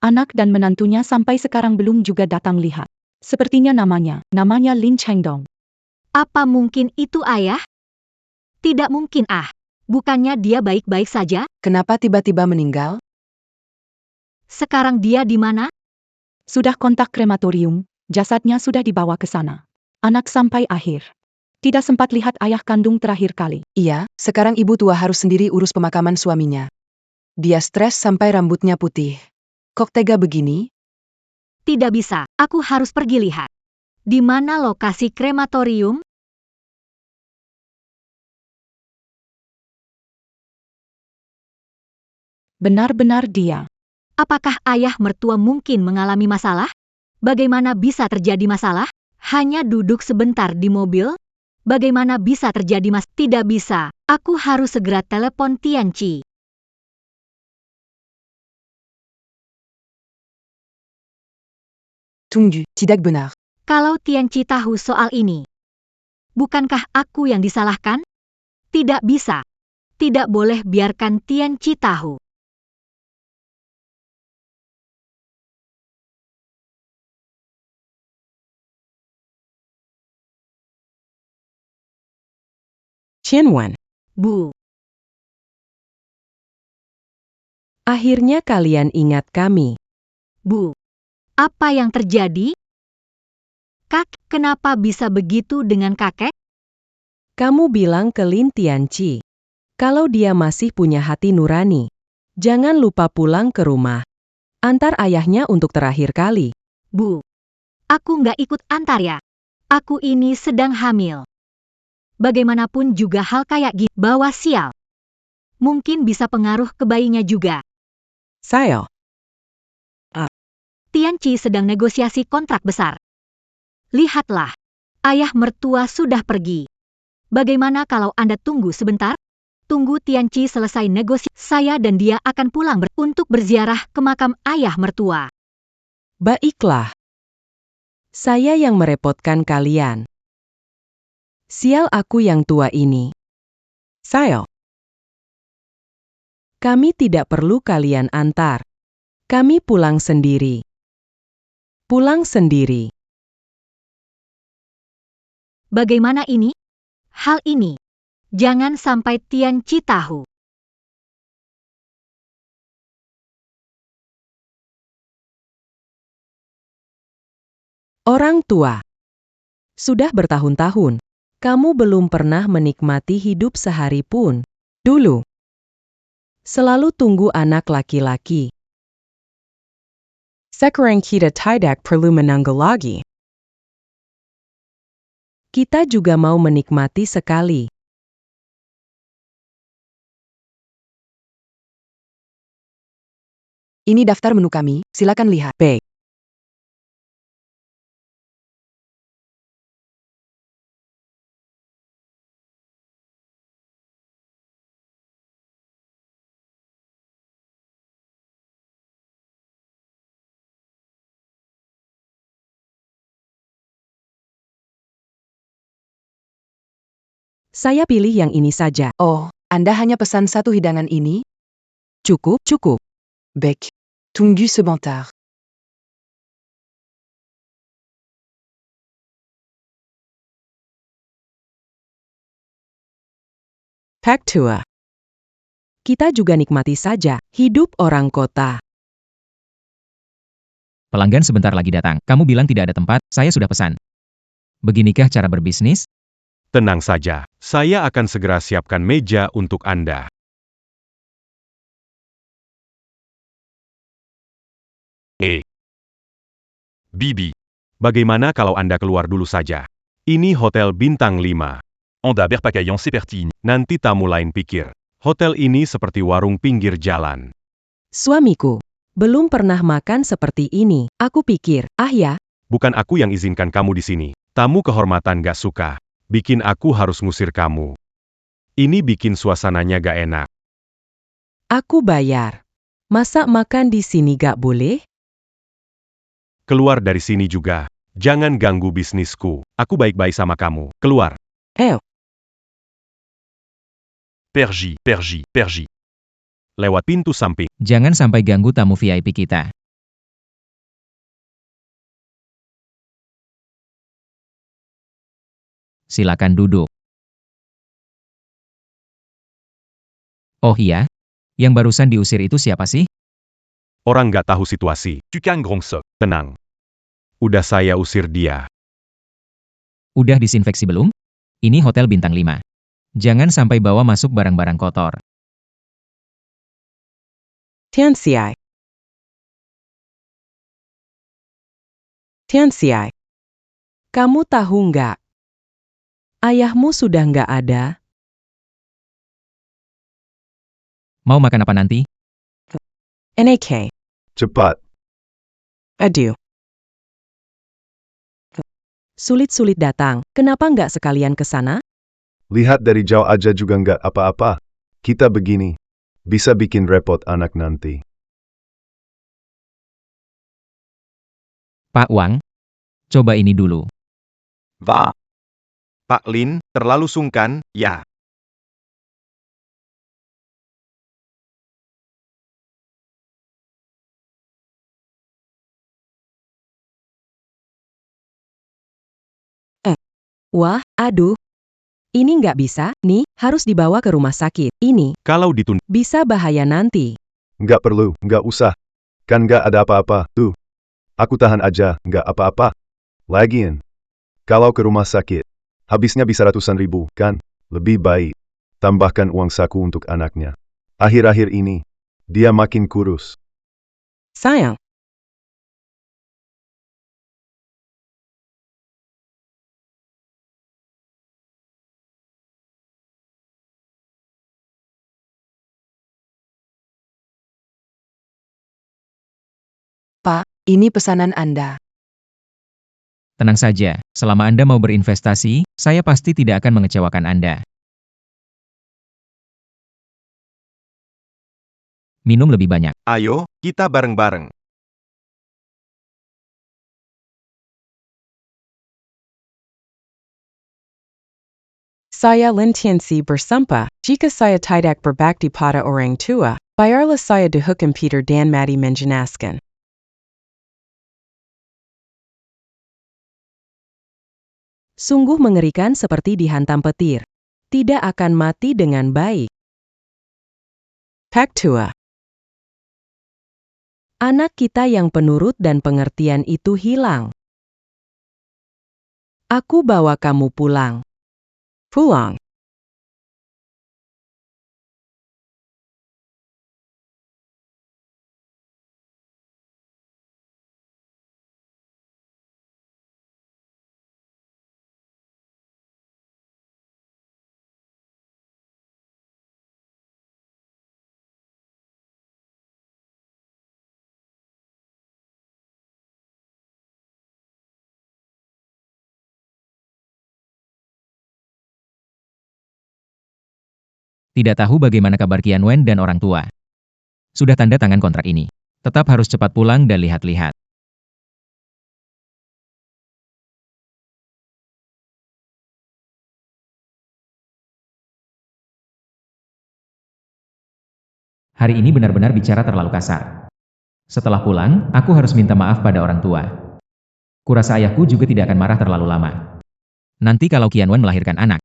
Anak dan menantunya sampai sekarang belum juga datang lihat. Sepertinya namanya Lin Chengdong. Apa mungkin itu ayah? Tidak mungkin Bukannya dia baik-baik saja? Kenapa tiba-tiba meninggal? Sekarang dia di mana? Sudah kontak krematorium, jasadnya sudah dibawa ke sana. Anak sampai akhir. Tidak sempat lihat ayah kandung terakhir kali. Iya, sekarang ibu tua harus sendiri urus pemakaman suaminya. Dia stres sampai rambutnya putih. Kok tega begini? Tidak bisa, aku harus pergi lihat. Di mana lokasi krematorium? Benar-benar dia. Apakah ayah mertua mungkin mengalami masalah? Bagaimana bisa terjadi masalah? Hanya duduk sebentar di mobil? Bagaimana bisa terjadi Tidak bisa, aku harus segera telepon Tianqi. Tunggu, tidak benar. Kalau Tianqi tahu soal ini, bukankah aku yang disalahkan? Tidak bisa. Tidak boleh biarkan Tianqi tahu. Qianwen. Bu, Akhirnya kalian ingat kami. Bu. Apa yang terjadi? Kak, kenapa bisa begitu dengan kakek? Kamu bilang ke Lin Tianqi. Kalau dia masih punya hati nurani, jangan lupa pulang ke rumah. Antar ayahnya untuk terakhir kali. Bu, aku nggak ikut antar ya. Aku ini sedang hamil. Bagaimanapun juga hal kayak gini, bawa sial. Mungkin bisa pengaruh ke bayinya juga. Saya. Tianqi sedang negosiasi kontrak besar. Lihatlah, ayah mertua sudah pergi. Bagaimana kalau Anda tunggu sebentar? Tunggu Tianqi selesai negosiasi. Saya dan dia akan pulang untuk berziarah ke makam ayah mertua. Baiklah. Saya yang merepotkan kalian. Sial aku yang tua ini. Saya. Kami tidak perlu kalian antar. Kami pulang sendiri. Pulang sendiri. Bagaimana ini? Hal ini. Jangan sampai Tianqi tahu. Orang tua. Sudah bertahun-tahun, kamu belum pernah menikmati hidup sehari pun. Dulu. Selalu tunggu anak laki-laki. Sekarang kita tidak perlu menunggu lagi. Kita juga mau menikmati sekali. Ini daftar menu kami, silakan lihat. Baik. Saya pilih yang ini saja. Oh, Anda hanya pesan satu hidangan ini? Cukup, cukup. Baik. Tunggu sebentar. Pak tua. Kita juga nikmati saja hidup orang kota. Pelanggan sebentar lagi datang. Kamu bilang tidak ada tempat, saya sudah pesan. Beginikah cara berbisnis? Tenang saja, saya akan segera siapkan meja untuk Anda. Bibi, bagaimana kalau Anda keluar dulu saja? Ini hotel bintang 5. Anda berpakaian seperti ini. Nanti tamu lain pikir, hotel ini seperti warung pinggir jalan. Suamiku, belum pernah makan seperti ini. Aku pikir, ya, Bukan aku yang izinkan kamu di sini. Tamu kehormatan gak suka. Bikin aku harus ngusir kamu. Ini bikin suasananya gak enak. aku bayar. Masa makan di sini gak boleh? Keluar dari sini juga. Jangan ganggu bisnisku. Aku baik-baik sama kamu. Keluar. Pergi. Lewat pintu samping. Jangan sampai ganggu tamu VIP kita. Silakan duduk. Oh iya? Yang barusan diusir itu siapa sih? Orang gak tahu situasi. Tu kan grand sok. Tenang. Udah saya usir dia. Udah disinfeksi belum? Ini hotel bintang 5. Jangan sampai bawa masuk barang-barang kotor. Tianxiai. Kamu tahu nggak? Ayahmu sudah nggak ada. Mau makan apa nanti? NAK. Cepat. Aduh. Sulit-sulit datang. Kenapa nggak sekalian ke sana? Lihat dari jauh aja juga nggak apa-apa. Kita begini. Bisa bikin repot anak nanti. Pak Wang? Coba ini dulu. Va. Pak Lin, terlalu sungkan, ya. Wah, aduh. Ini nggak bisa, nih, harus dibawa ke rumah sakit. Ini, Kalau ditunda, bisa bahaya nanti. Nggak perlu, nggak usah. Kan nggak ada apa-apa, tuh. Aku tahan aja, nggak apa-apa. Lagian, kalau ke rumah sakit, habisnya bisa ratusan ribu, kan? Lebih baik. Tambahkan uang saku untuk anaknya. Akhir-akhir ini, dia makin kurus. Sayang. Pak, ini pesanan Anda. Tenang saja, selama Anda mau berinvestasi, saya pasti tidak akan mengecewakan Anda. Minum lebih banyak. ayo, kita bareng-bareng. Saya Lin Tianxi bersumpah, jika saya tidak berbakti pada orang tua, biarlah saya dihukum Peter dan mati menjenaskan. Sungguh mengerikan seperti dihantam petir. Tidak akan mati dengan baik. Pak Tua. Anak kita yang penurut dan pengertian itu hilang. Aku bawa kamu pulang. Pulang. Tidak tahu bagaimana kabar Qian Wen dan orang tua. Sudah tanda tangan kontrak ini. Tetap harus cepat pulang dan lihat-lihat. Hari ini benar-benar bicara terlalu kasar. Setelah pulang, aku harus minta maaf pada orang tua. Kurasa ayahku juga tidak akan marah terlalu lama. Nanti kalau Qian Wen melahirkan anak,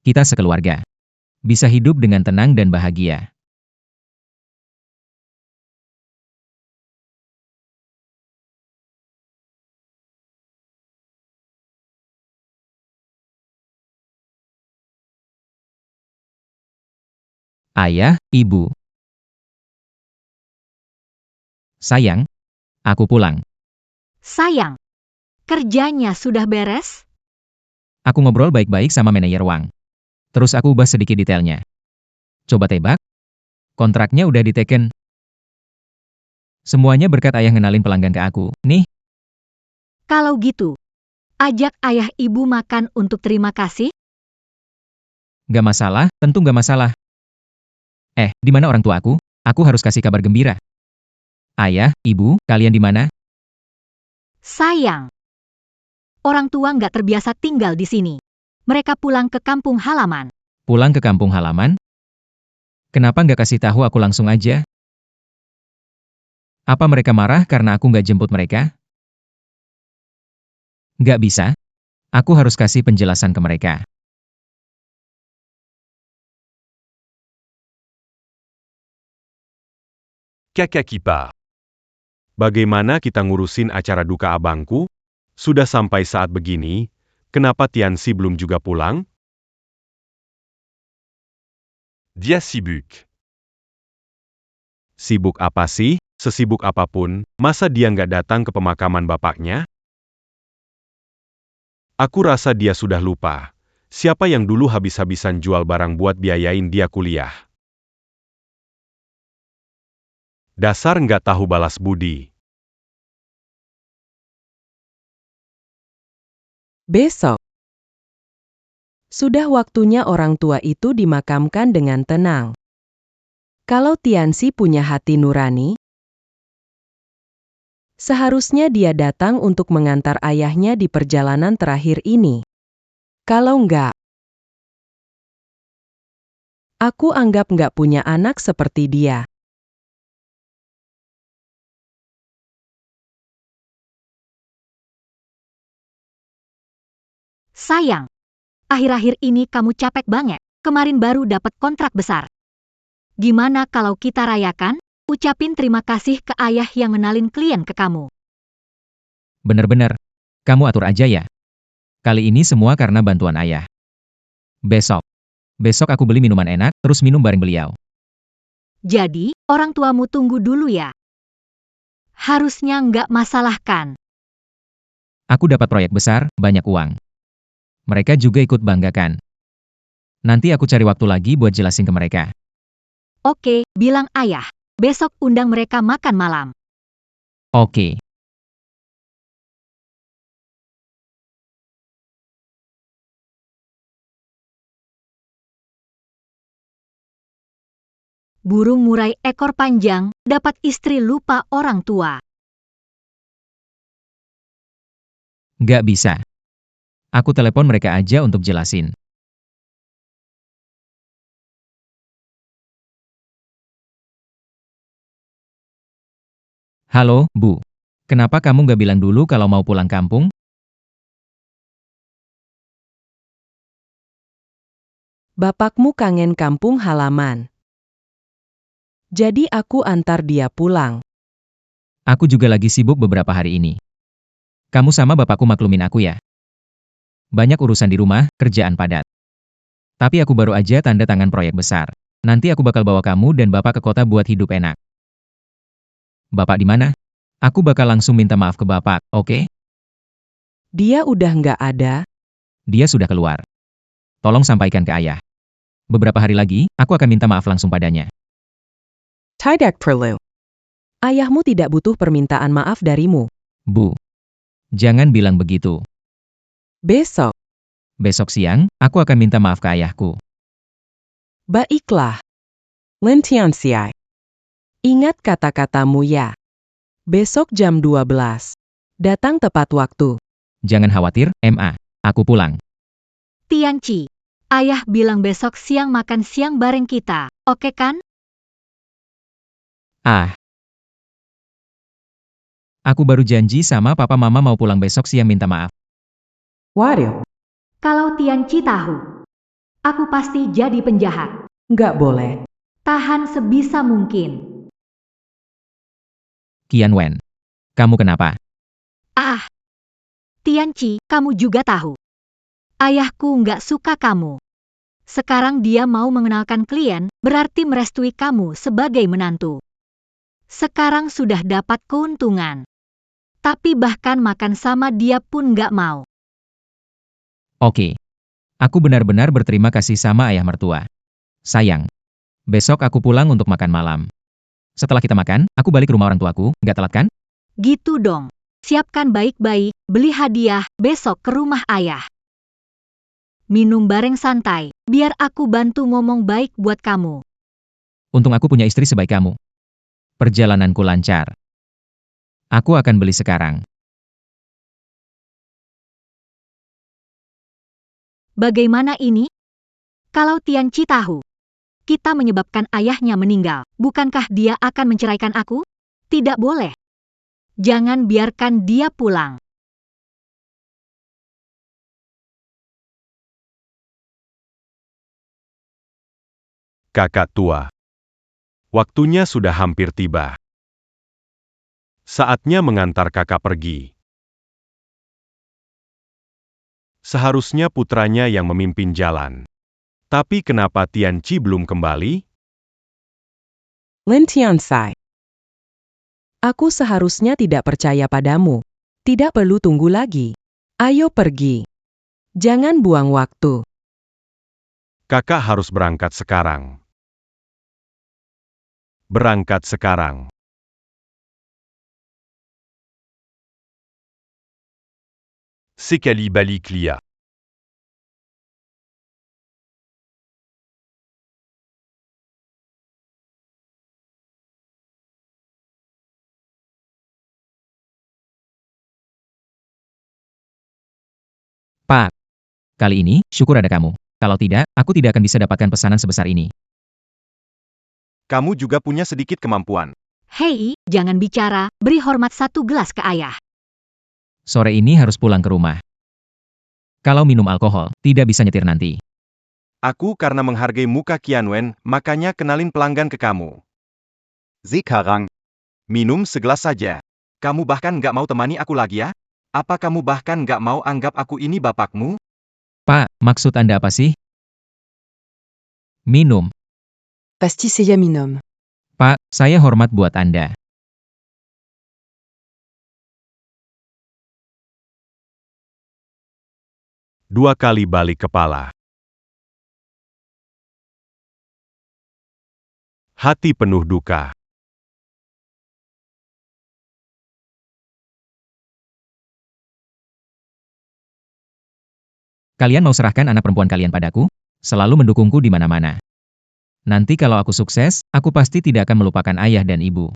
kita sekeluarga bisa hidup dengan tenang dan bahagia. Ayah, Ibu. Sayang, aku pulang. Sayang, kerjanya sudah beres? Aku ngobrol baik-baik sama manajer Wang. Terus aku ubah sedikit detailnya. Coba tebak, kontraknya udah diteken. Semuanya berkat ayah ngenalin pelanggan ke aku. Nih, Kalau gitu, ajak ayah ibu makan untuk terima kasih. gak masalah, tentu gak masalah. Di mana orang tua aku? Aku harus kasih kabar gembira. Ayah, Ibu, kalian di mana? Sayang, orang tua nggak terbiasa tinggal di sini. Mereka pulang ke kampung halaman. Pulang ke kampung halaman? Kenapa nggak kasih tahu aku langsung aja? Apa mereka marah karena aku nggak jemput mereka? Nggak bisa. Aku harus kasih penjelasan ke mereka. Kakak kipa. Bagaimana kita ngurusin acara duka abangku? Sudah sampai saat begini, kenapa Tianxi belum juga pulang? Dia sibuk. Sibuk apa sih? Sesibuk apapun, masa dia nggak datang ke pemakaman bapaknya? Aku rasa dia sudah lupa. Siapa yang dulu habis-habisan jual barang buat biayain dia kuliah? Dasar nggak tahu balas budi. Besok. Sudah waktunya orang tua itu dimakamkan dengan tenang. Kalau Tianxi punya hati nurani, seharusnya dia datang untuk mengantar ayahnya di perjalanan terakhir ini. Kalau enggak, aku anggap enggak punya anak seperti dia. Sayang, akhir-akhir ini kamu capek banget. Kemarin baru dapat kontrak besar. Gimana kalau kita rayakan? Ucapin terima kasih ke ayah yang ngenalin klien ke kamu. Bener-bener. Kamu atur aja ya. Kali ini semua karena bantuan ayah. Besok. Besok aku beli minuman enak, terus minum bareng beliau. Jadi, orang tuamu tunggu dulu ya. Harusnya nggak masalah kan? Aku dapat proyek besar, banyak uang. Mereka juga ikut banggakan. Nanti aku cari waktu lagi buat jelasin ke mereka. Oke, bilang ayah. Besok undang mereka makan malam. Oke. Burung murai ekor panjang, dapat istri lupa orang tua. Nggak bisa. Aku telepon mereka aja untuk jelasin. Halo, Bu. Kenapa kamu nggak bilang dulu kalau mau pulang kampung? Bapakmu kangen kampung halaman. Jadi aku antar dia pulang. Aku juga lagi sibuk beberapa hari ini. Kamu sama bapakku maklumin aku ya. Banyak urusan di rumah, kerjaan padat. Tapi aku baru aja tanda tangan proyek besar. Nanti aku bakal bawa kamu dan bapak ke kota buat hidup enak. Bapak di mana? Aku bakal langsung minta maaf ke bapak, oke? Dia udah nggak ada. Dia sudah keluar. Tolong sampaikan ke ayah. Beberapa hari lagi, aku akan minta maaf langsung padanya. Tidak perlu. Ayahmu tidak butuh permintaan maaf darimu. Bu, jangan bilang begitu. Besok. Besok siang, aku akan minta maaf ke ayahku. Baiklah. Lin Tianxi. Ingat kata-katamu ya. Besok jam 12. Datang tepat waktu. Jangan khawatir, MA. Aku pulang. Tianci, ayah bilang besok siang makan siang bareng kita, oke kan? Ah. Aku baru janji sama papa mama mau pulang besok siang minta maaf. Waduh, Kalau Tianci tahu, aku pasti jadi penjahat. nggak boleh. Tahan sebisa mungkin. Qian Wen. Kamu kenapa? Ah, Tianci, kamu juga tahu. Ayahku nggak suka kamu. Sekarang dia mau mengenalkan klien, berarti merestui kamu sebagai menantu. Sekarang sudah dapat keuntungan. Tapi bahkan makan sama dia pun nggak mau. Oke. Aku benar-benar berterima kasih sama ayah mertua. Sayang. Besok aku pulang untuk makan malam. Setelah kita makan, aku balik ke rumah orang tuaku, nggak telat kan? Gitu dong. Siapkan baik-baik, beli hadiah, besok ke rumah ayah. Minum bareng santai, biar aku bantu ngomong baik buat kamu. Untung aku punya istri sebaik kamu. Perjalananku lancar. Aku akan beli sekarang. Bagaimana ini? Kalau Tianqi tahu, kita menyebabkan ayahnya meninggal, bukankah dia akan menceraikan aku? Tidak boleh. Jangan biarkan dia pulang. Kakak tua. Waktunya sudah hampir tiba. Saatnya mengantar kakak pergi. Seharusnya putranya yang memimpin jalan. Tapi kenapa Tianqi belum kembali? Lin Tianxai. Aku seharusnya tidak percaya padamu. Tidak perlu tunggu lagi. Ayo pergi. Jangan buang waktu. Kakak harus berangkat sekarang. Berangkat sekarang. Sekali balik Lia. Pak. Kali ini, syukur ada kamu. Kalau tidak, aku tidak akan bisa dapatkan pesanan sebesar ini. Kamu juga punya sedikit kemampuan. Hei, jangan bicara, beri hormat 1 gelas ke ayah. Sore ini harus pulang ke rumah. Kalau minum alkohol, tidak bisa nyetir nanti. Aku karena menghargai muka Qianwen, makanya kenalin pelanggan ke kamu. Sekarang. Minum segelas saja. Kamu bahkan nggak mau temani aku lagi ya? Apa kamu bahkan nggak mau anggap aku ini bapakmu? Pak, maksud Anda apa sih? Minum. Pasti saya minum. Pak, saya hormat buat Anda. Dua kali balik kepala. Hati penuh duka. Kalian mau serahkan anak perempuan kalian padaku? Selalu mendukungku di mana-mana. Nanti kalau aku sukses, aku pasti tidak akan melupakan ayah dan ibu.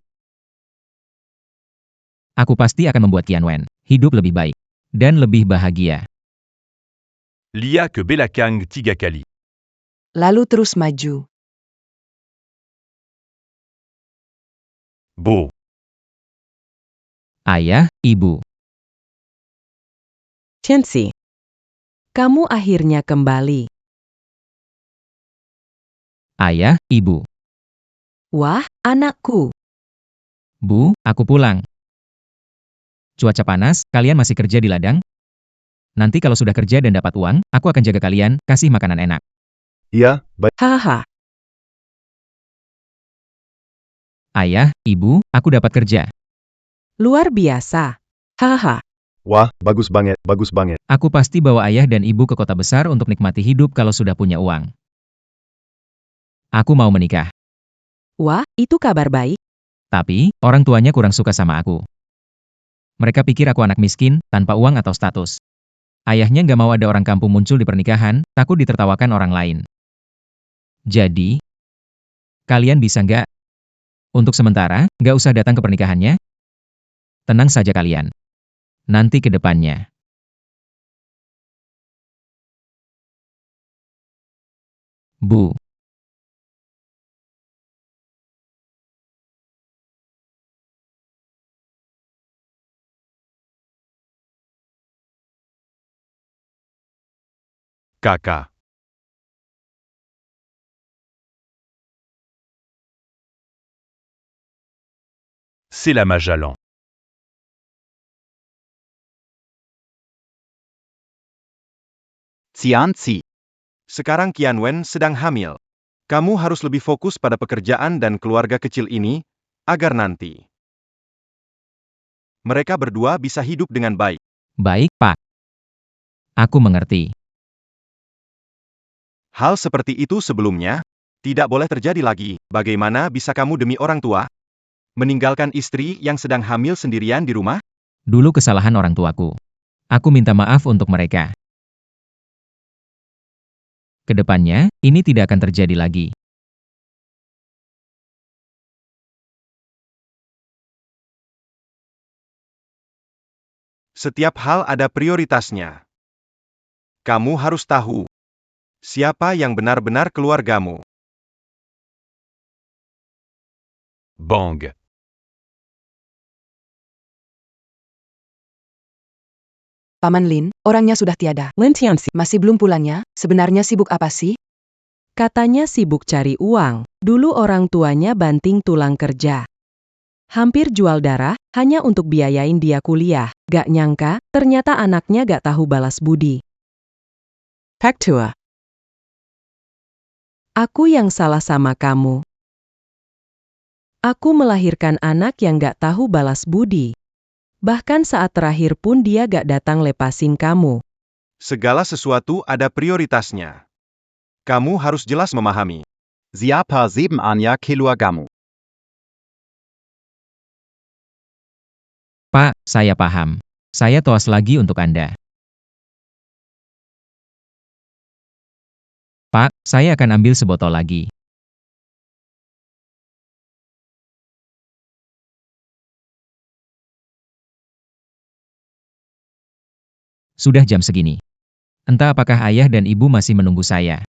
Aku pasti akan membuat Qianwen hidup lebih baik dan lebih bahagia. Lia ke Belakang Tiga Kali. Lalu terus maju. Beau. Ayah, ibu. Tianxi. Kamu akhirnya kembali. Ayah, ibu. Wah, anakku. Bu, aku pulang. Cuaca panas, kalian masih kerja di ladang? Nanti kalau sudah kerja dan dapat uang, aku akan jaga kalian, kasih makanan enak. Iya, baik. Haha. Ayah, ibu, aku dapat kerja. Luar biasa. Haha. Wah, bagus banget, bagus banget. Aku pasti bawa ayah dan ibu ke kota besar untuk nikmati hidup kalau sudah punya uang. Aku mau menikah. Wah, itu kabar baik. Tapi, orang tuanya kurang suka sama aku. Mereka pikir aku anak miskin, tanpa uang atau status. Ayahnya nggak mau ada orang kampung muncul di pernikahan, takut ditertawakan orang lain. Jadi, kalian bisa nggak? Untuk sementara, nggak usah datang ke pernikahannya. Tenang saja kalian. Nanti ke depannya. Bu. Kakak. C'est la Magellan. Tianxi. Sekarang Qianwen sedang hamil. Kamu harus lebih fokus pada pekerjaan dan keluarga kecil ini, agar nanti mereka berdua bisa hidup dengan baik. Baik, Pak. Aku mengerti. Hal seperti itu sebelumnya tidak boleh terjadi lagi. Bagaimana bisa kamu demi orang tua meninggalkan istri yang sedang hamil sendirian di rumah? Dulu kesalahan orang tuaku. Aku minta maaf untuk mereka. Kedepannya, ini tidak akan terjadi lagi. Setiap hal ada prioritasnya. Kamu harus tahu siapa yang benar-benar keluargamu. Bang. Paman Lin, orangnya sudah tiada. Lin Tianxi, Masih belum pulangnya? Sebenarnya sibuk apa sih? katanya sibuk cari uang. Dulu orang tuanya banting tulang kerja. Hampir jual darah, hanya untuk biayain dia kuliah. Gak nyangka, ternyata anaknya gak tahu balas budi. Pak Tua. Aku yang salah sama kamu. Aku melahirkan anak yang gak tahu balas budi. Bahkan saat terakhir pun dia gak datang lepasin kamu. Segala sesuatu ada prioritasnya. Kamu harus jelas memahami. Siapa sebenarnya keluargamu? Pak, saya paham. Saya toas lagi untuk Anda. Pak, saya akan ambil sebotol lagi. Sudah jam segini. Entah apakah ayah dan ibu masih menunggu saya.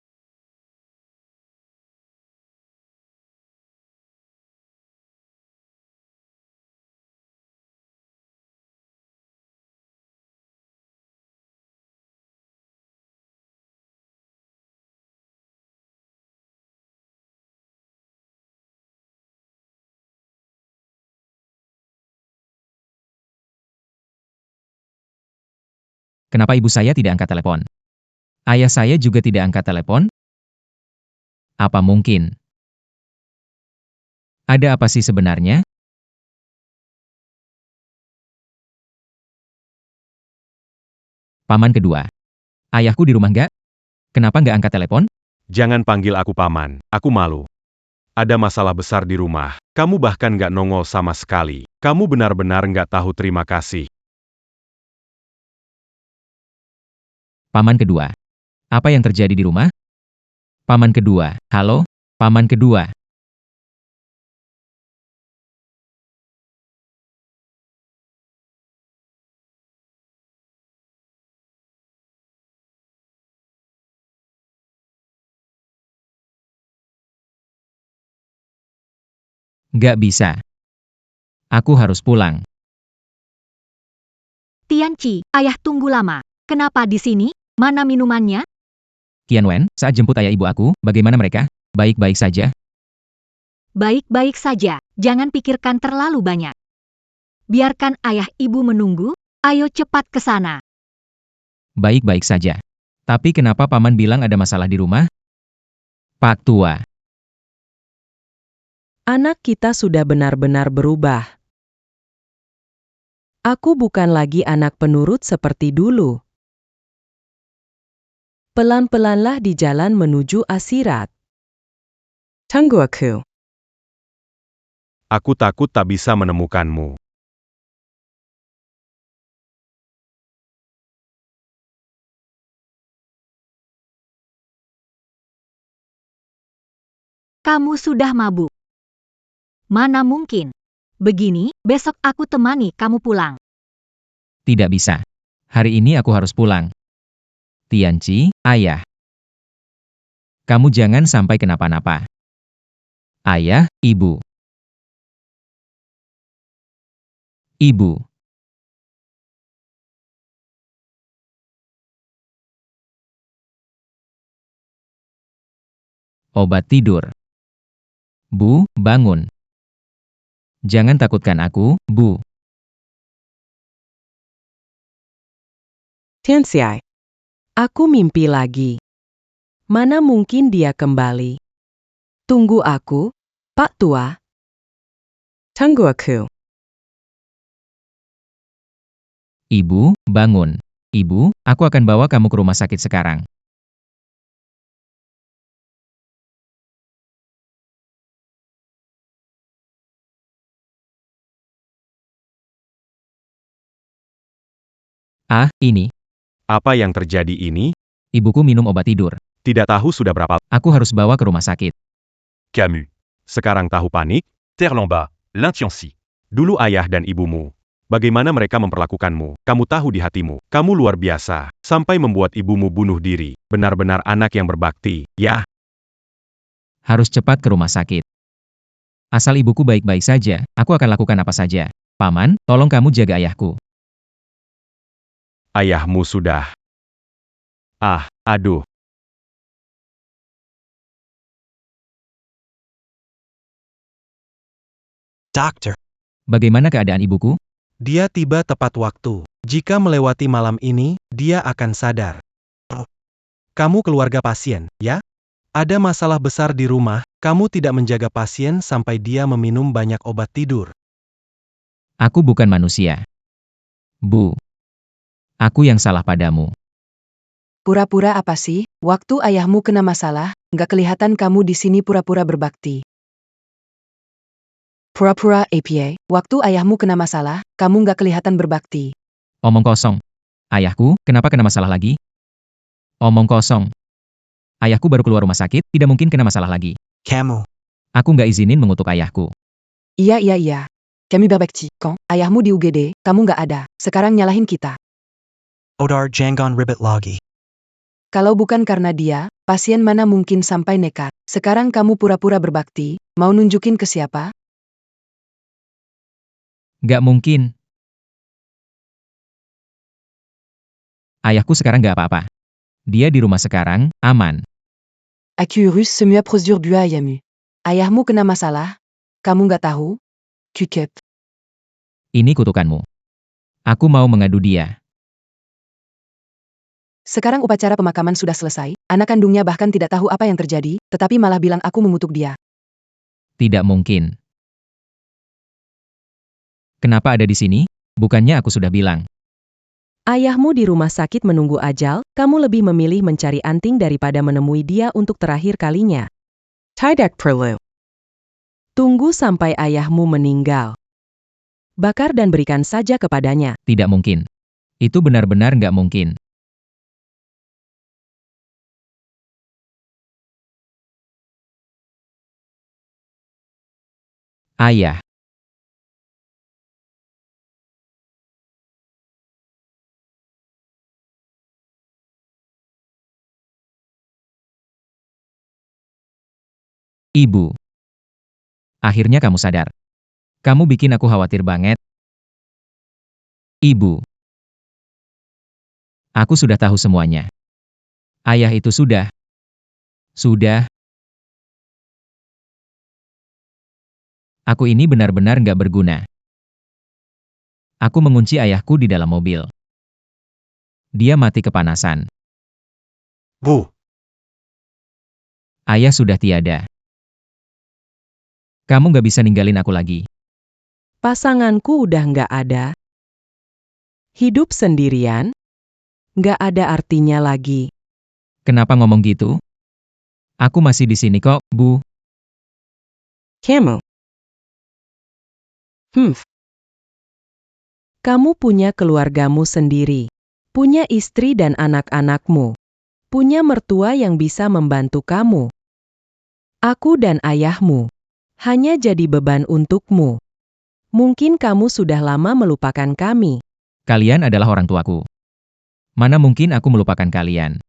Kenapa ibu saya tidak angkat telepon? Ayah saya juga tidak angkat telepon? Apa mungkin? Ada apa sih sebenarnya? Paman kedua. Ayahku di rumah nggak? Kenapa nggak angkat telepon? Jangan panggil aku paman, aku malu. Ada masalah besar di rumah, kamu bahkan nggak nongol sama sekali. Kamu benar-benar nggak tahu terima kasih. Paman kedua. Apa yang terjadi di rumah? Paman kedua. Halo? Paman kedua. Nggak bisa. Aku harus pulang. Tianci, ayah tunggu lama. Kenapa di sini? Mana minumannya? Qianwen, saat jemput ayah ibu aku, bagaimana mereka? Baik-baik saja. Baik-baik saja, jangan pikirkan terlalu banyak. Biarkan ayah ibu menunggu, ayo cepat ke sana. Baik-baik saja. Tapi kenapa paman bilang ada masalah di rumah? Pak tua. Anak kita sudah benar-benar berubah. Aku bukan lagi anak penurut seperti dulu. Pelan-pelanlah di jalan menuju akhirat. Tunggu aku. Aku takut tak bisa menemukanmu. Kamu sudah mabuk. Mana mungkin? Begini, besok aku temani kamu pulang. Tidak bisa. Hari ini aku harus pulang. Tianci, ayah. Kamu jangan sampai kenapa-napa. Ayah, ibu. Ibu. Obat tidur. Bu, bangun. Jangan takutkan aku, Bu. Tianxiai. Aku mimpi lagi. Mana mungkin dia kembali? Tunggu aku, Pak Tua. Tunggu aku. Ibu, bangun. Ibu, aku akan bawa kamu ke rumah sakit sekarang. Ah, ini. Apa yang terjadi ini? Ibuku minum obat tidur. Tidak tahu sudah berapa. Aku harus bawa ke rumah sakit. Camus. Sekarang tahu panik? Terlamba. L'Intiancy. Dulu ayah dan ibumu. Bagaimana mereka memperlakukanmu? Kamu tahu di hatimu. Kamu luar biasa. Sampai membuat ibumu bunuh diri. Benar-benar anak yang berbakti. Ya, Harus cepat ke rumah sakit. Asal ibuku baik-baik saja, aku akan lakukan apa saja. Paman, tolong kamu jaga ayahku. ayahmu sudah. Ah, aduh. Dokter. Bagaimana keadaan ibuku? Dia tiba tepat waktu. Jika melewati malam ini, dia akan sadar. Kamu keluarga pasien, ya? Ada masalah besar di rumah, kamu tidak menjaga pasien sampai dia meminum banyak obat tidur. Aku bukan manusia. Bu. Aku yang salah padamu. Pura-pura apa sih? Waktu ayahmu kena masalah, nggak kelihatan kamu di sini pura-pura berbakti. Pura-pura APA, waktu ayahmu kena masalah, kamu nggak kelihatan berbakti. Omong kosong. Ayahku, kenapa kena masalah lagi? Omong kosong. Ayahku baru keluar rumah sakit, tidak mungkin kena masalah lagi. Kamu. Aku nggak izinin mengutuk ayahku. Iya. Kami berbakti, kok? Ayahmu di UGD, kamu nggak ada. Sekarang nyalahin kita. Odar jangan ribet lagi. Kalau bukan karena dia, pasien mana mungkin sampai nekat. Sekarang kamu pura-pura berbakti, mau nunjukin ke siapa? Nggak mungkin. Ayahku sekarang nggak apa-apa. Dia di rumah sekarang, aman. Acurus semua procedure bu ayamu. Ayahmu kena masalah? Kamu nggak tahu? Kukep. Ini kutukanmu. Aku mau mengadu dia. Sekarang upacara pemakaman sudah selesai, anak kandungnya bahkan tidak tahu apa yang terjadi, tetapi malah bilang aku mengutuk dia. Tidak mungkin. Kenapa ada di sini? Bukannya aku sudah bilang. Ayahmu di rumah sakit menunggu ajal, kamu lebih memilih mencari anting daripada menemui dia untuk terakhir kalinya. Tidak perlu. Tunggu sampai ayahmu meninggal. Bakar dan berikan saja kepadanya. Tidak mungkin. Itu benar-benar nggak mungkin. Ayah. Ibu. Akhirnya kamu sadar. Kamu bikin aku khawatir banget. Ibu. Aku sudah tahu semuanya. Ayah itu sudah. Aku ini benar-benar nggak berguna. Aku mengunci ayahku di dalam mobil. Dia mati kepanasan. Bu. Ayah sudah tiada. Kamu nggak bisa ninggalin aku lagi. Pasanganku udah nggak ada. Hidup sendirian? Nggak ada artinya lagi. Kenapa ngomong gitu? Aku masih di sini kok, Bu. Kamu. Kamu punya keluargamu sendiri. Punya istri dan anak-anakmu. Punya mertua yang bisa membantu kamu. Aku dan ayahmu hanya jadi beban untukmu. Mungkin kamu sudah lama melupakan kami. Kalian adalah orang tuaku. Mana mungkin aku melupakan kalian?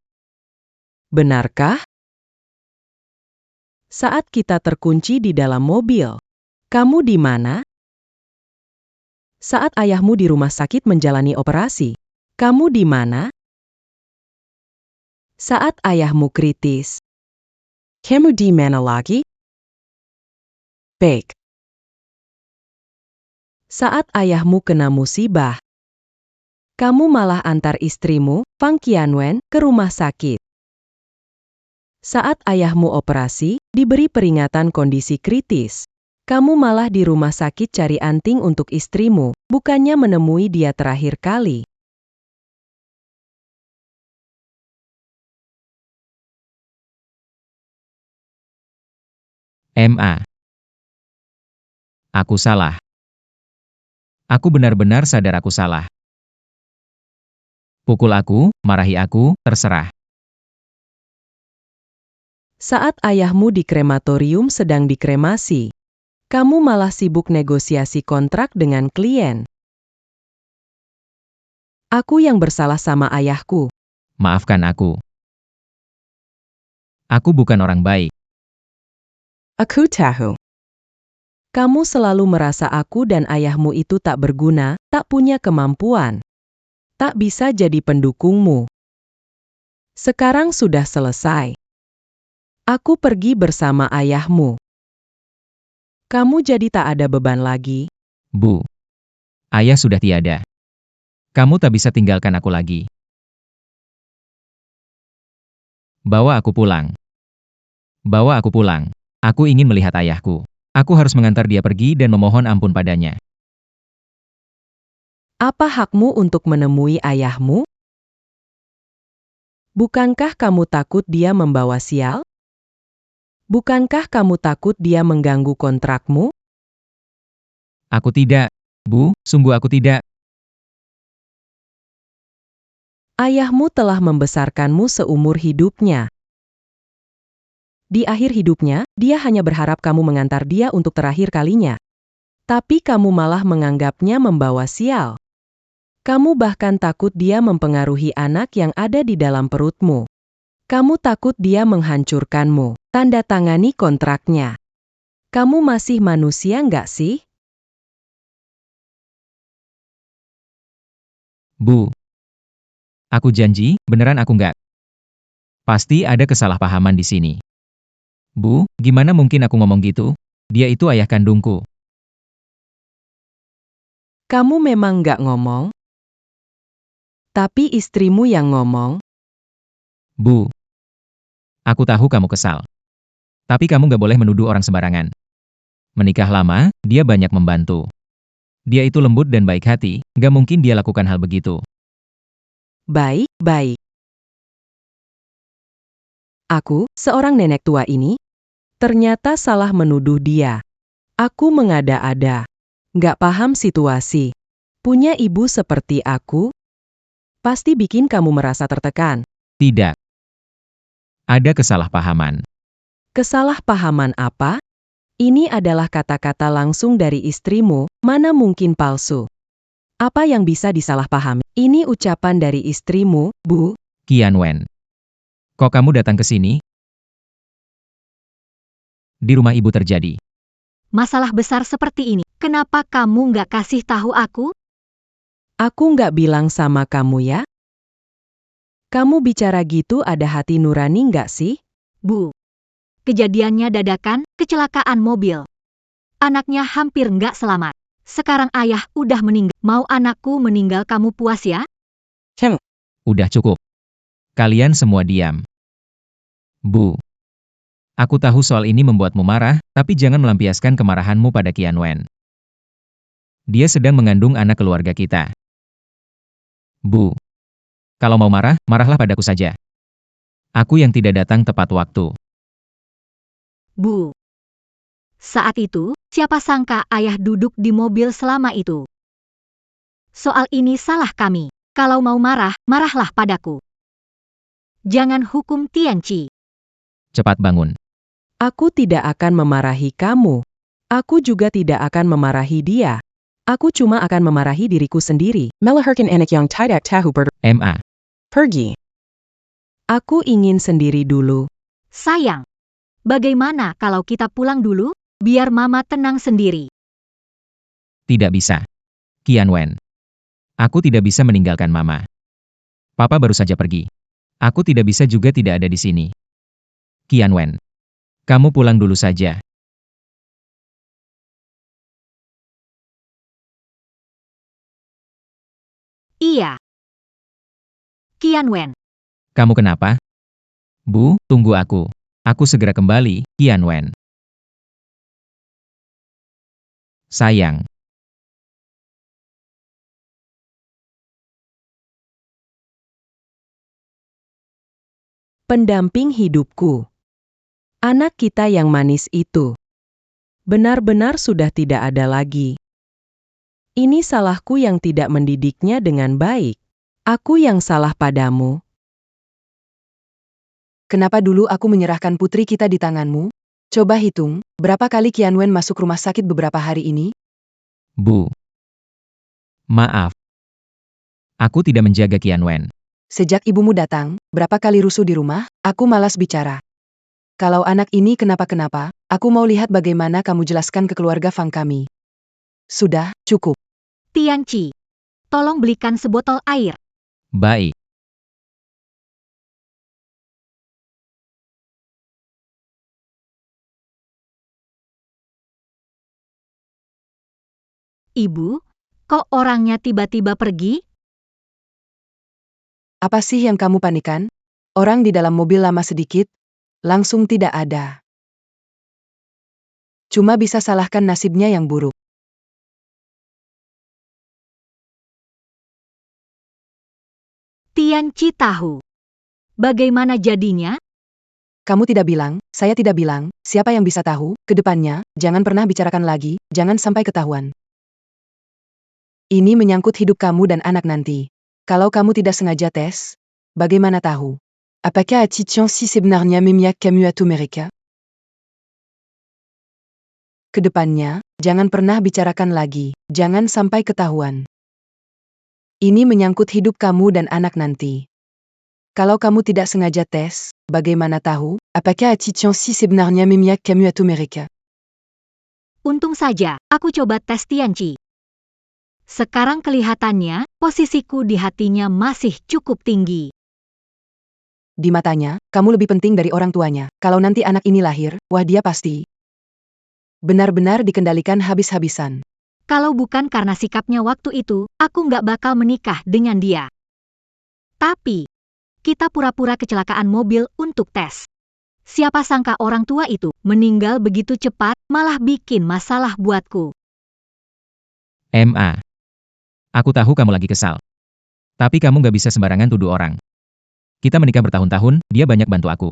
Benarkah? Saat kita terkunci di dalam mobil, kamu di mana? Saat ayahmu di rumah sakit menjalani operasi, kamu di mana? Saat ayahmu kritis, kamu di mana lagi? Baik. Saat ayahmu kena musibah, kamu malah antar istrimu, Fang Qianwen, ke rumah sakit. Saat ayahmu operasi, diberi peringatan kondisi kritis. Kamu malah di rumah sakit cari anting untuk istrimu, bukannya menemui dia terakhir kali. MA. Aku salah. Aku benar-benar sadar aku salah. Pukul aku, marahi aku, terserah. Saat ayahmu di krematorium sedang dikremasi, kamu malah sibuk negosiasi kontrak dengan klien. Aku yang bersalah sama ayahku. Maafkan aku. Aku bukan orang baik. Aku tahu. Kamu selalu merasa aku dan ayahmu itu tak berguna, tak punya kemampuan. Tak bisa jadi pendukungmu. Sekarang sudah selesai. Aku pergi bersama ayahmu. Kamu jadi tak ada beban lagi. Bu. Ayah sudah tiada. Kamu tak bisa tinggalkan aku lagi. Bawa aku pulang. Bawa aku pulang. Aku ingin melihat ayahku. Aku harus mengantar dia pergi dan memohon ampun padanya. Apa hakmu untuk menemui ayahmu? Bukankah kamu takut dia membawa sial? Bukankah kamu takut dia mengganggu kontrakmu? Aku tidak. Bu, sungguh aku tidak. Ayahmu telah membesarkanmu seumur hidupnya. Di akhir hidupnya, dia hanya berharap kamu mengantar dia untuk terakhir kalinya. Tapi kamu malah menganggapnya membawa sial. Kamu bahkan takut dia mempengaruhi anak yang ada di dalam perutmu. Kamu takut dia menghancurkanmu. Tanda tangani kontraknya. Kamu masih manusia nggak sih? Bu. Aku janji, beneran aku nggak. Pasti ada kesalahpahaman di sini. Bu, gimana mungkin aku ngomong gitu? Dia itu ayah kandungku. Kamu memang nggak ngomong? Tapi istrimu yang ngomong. Bu. Aku tahu kamu kesal. Tapi kamu nggak boleh menuduh orang sembarangan. Menikah lama, dia banyak membantu. Dia itu lembut dan baik hati, nggak mungkin dia lakukan hal begitu. Baik, baik. Aku, seorang nenek tua ini, ternyata salah menuduh dia. Aku mengada-ada. Nggak paham situasi. Punya ibu seperti aku, pasti bikin kamu merasa tertekan. Tidak. Ada kesalahpahaman. Kesalahpahaman apa? Ini adalah kata-kata langsung dari istrimu, mana mungkin palsu. Apa yang bisa disalahpahami? Ini ucapan dari istrimu, Bu. Qianwen. Kok kamu datang ke sini? Di rumah ibu terjadi. Masalah besar seperti ini, kenapa kamu nggak kasih tahu aku? Aku nggak bilang sama kamu ya. Kamu bicara gitu ada hati nurani nggak sih? Bu. Kejadiannya dadakan, kecelakaan mobil. Anaknya hampir nggak selamat. Sekarang ayah udah meninggal. Mau anakku meninggal kamu puas ya? Udah cukup. Kalian semua diam. Bu. Aku tahu soal ini membuatmu marah, tapi jangan melampiaskan kemarahanmu pada Qianwen. Dia sedang mengandung anak keluarga kita. Bu. Kalau mau marah, marahlah padaku saja. Aku yang tidak datang tepat waktu. Bu. Saat itu, siapa sangka ayah duduk di mobil selama itu? Soal ini salah kami. Kalau mau marah, marahlah padaku. Jangan hukum Tianqi. Cepat bangun. Aku tidak akan memarahi kamu. Aku juga tidak akan memarahi dia. Aku cuma akan memarahi diriku sendiri. Melaharkan anak yang tidak tahu MA. pergi. Aku ingin sendiri dulu. Sayang. Bagaimana kalau kita pulang dulu, biar mama tenang sendiri? Tidak bisa. Qianwen. Aku tidak bisa meninggalkan mama. Papa baru saja pergi. Aku tidak bisa juga tidak ada di sini. Qianwen. Kamu pulang dulu saja. Iya. Qianwen. Kamu kenapa? Bu, tunggu aku. Aku segera kembali, Qianwen. Sayang. Pendamping hidupku. Anak kita yang manis itu benar-benar sudah tidak ada lagi. Ini salahku yang tidak mendidiknya dengan baik. Aku yang salah padamu. Kenapa dulu aku menyerahkan putri kita di tanganmu? Coba hitung, berapa kali Qianwen masuk rumah sakit beberapa hari ini? Bu. Maaf. Aku tidak menjaga Qianwen. Sejak ibumu datang, berapa kali rusuh di rumah? Aku malas bicara. Kalau anak ini kenapa-kenapa, aku mau lihat bagaimana kamu jelaskan ke keluarga Fang kami. Sudah, cukup. Tianqi, tolong belikan sebotol air. Baik. Ibu, kok orangnya tiba-tiba pergi? Apa sih yang kamu panikan? Orang di dalam mobil lama sedikit, langsung tidak ada. Cuma bisa salahkan nasibnya yang buruk. Tianqi tahu. Bagaimana jadinya? Kamu tidak bilang, saya tidak bilang, siapa yang bisa tahu, ke depannya, jangan pernah bicarakan lagi, jangan sampai ketahuan. Ini menyangkut hidup kamu dan anak nanti. Kalau kamu tidak sengaja tes, bagaimana tahu? Apakah Tianqi sebenarnya memihak kamu atau mereka? Kedepannya, jangan pernah bicarakan lagi, jangan sampai ketahuan. Ini menyangkut hidup kamu dan anak nanti. Kalau kamu tidak sengaja tes, bagaimana tahu? Apakah Tianqi sebenarnya memihak kamu atau mereka? Untung saja, aku coba tes Tianqi. Sekarang kelihatannya, posisiku di hatinya masih cukup tinggi. Di matanya, kamu lebih penting dari orang tuanya. Kalau nanti anak ini lahir, wah dia pasti benar-benar dikendalikan habis-habisan. Kalau bukan karena sikapnya waktu itu, aku nggak bakal menikah dengan dia. Tapi, kita pura-pura kecelakaan mobil untuk tes. Siapa sangka orang tua itu meninggal begitu cepat, malah bikin masalah buatku. MA. Aku tahu kamu lagi kesal. Tapi kamu gak bisa sembarangan tuduh orang. Kita menikah bertahun-tahun, dia banyak bantu aku.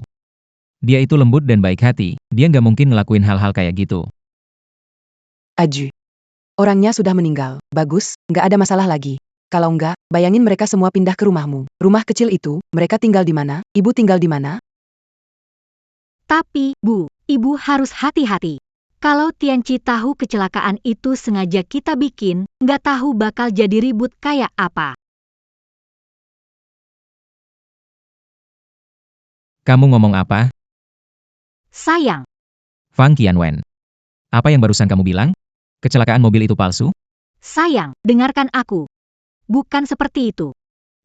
Dia itu lembut dan baik hati, dia gak mungkin ngelakuin hal-hal kayak gitu. Aju. Orangnya sudah meninggal. Bagus, nggak ada masalah lagi. Kalau nggak, bayangin mereka semua pindah ke rumahmu. Rumah kecil itu, mereka tinggal di mana? Ibu tinggal di mana? Tapi, Bu, Ibu harus hati-hati. Kalau Tianqi tahu kecelakaan itu sengaja kita bikin, nggak tahu bakal jadi ribut kayak apa. Kamu ngomong apa? Sayang, Fang Qianwen. Apa yang barusan kamu bilang? Kecelakaan mobil itu palsu? sayang, dengarkan aku. Bukan seperti itu.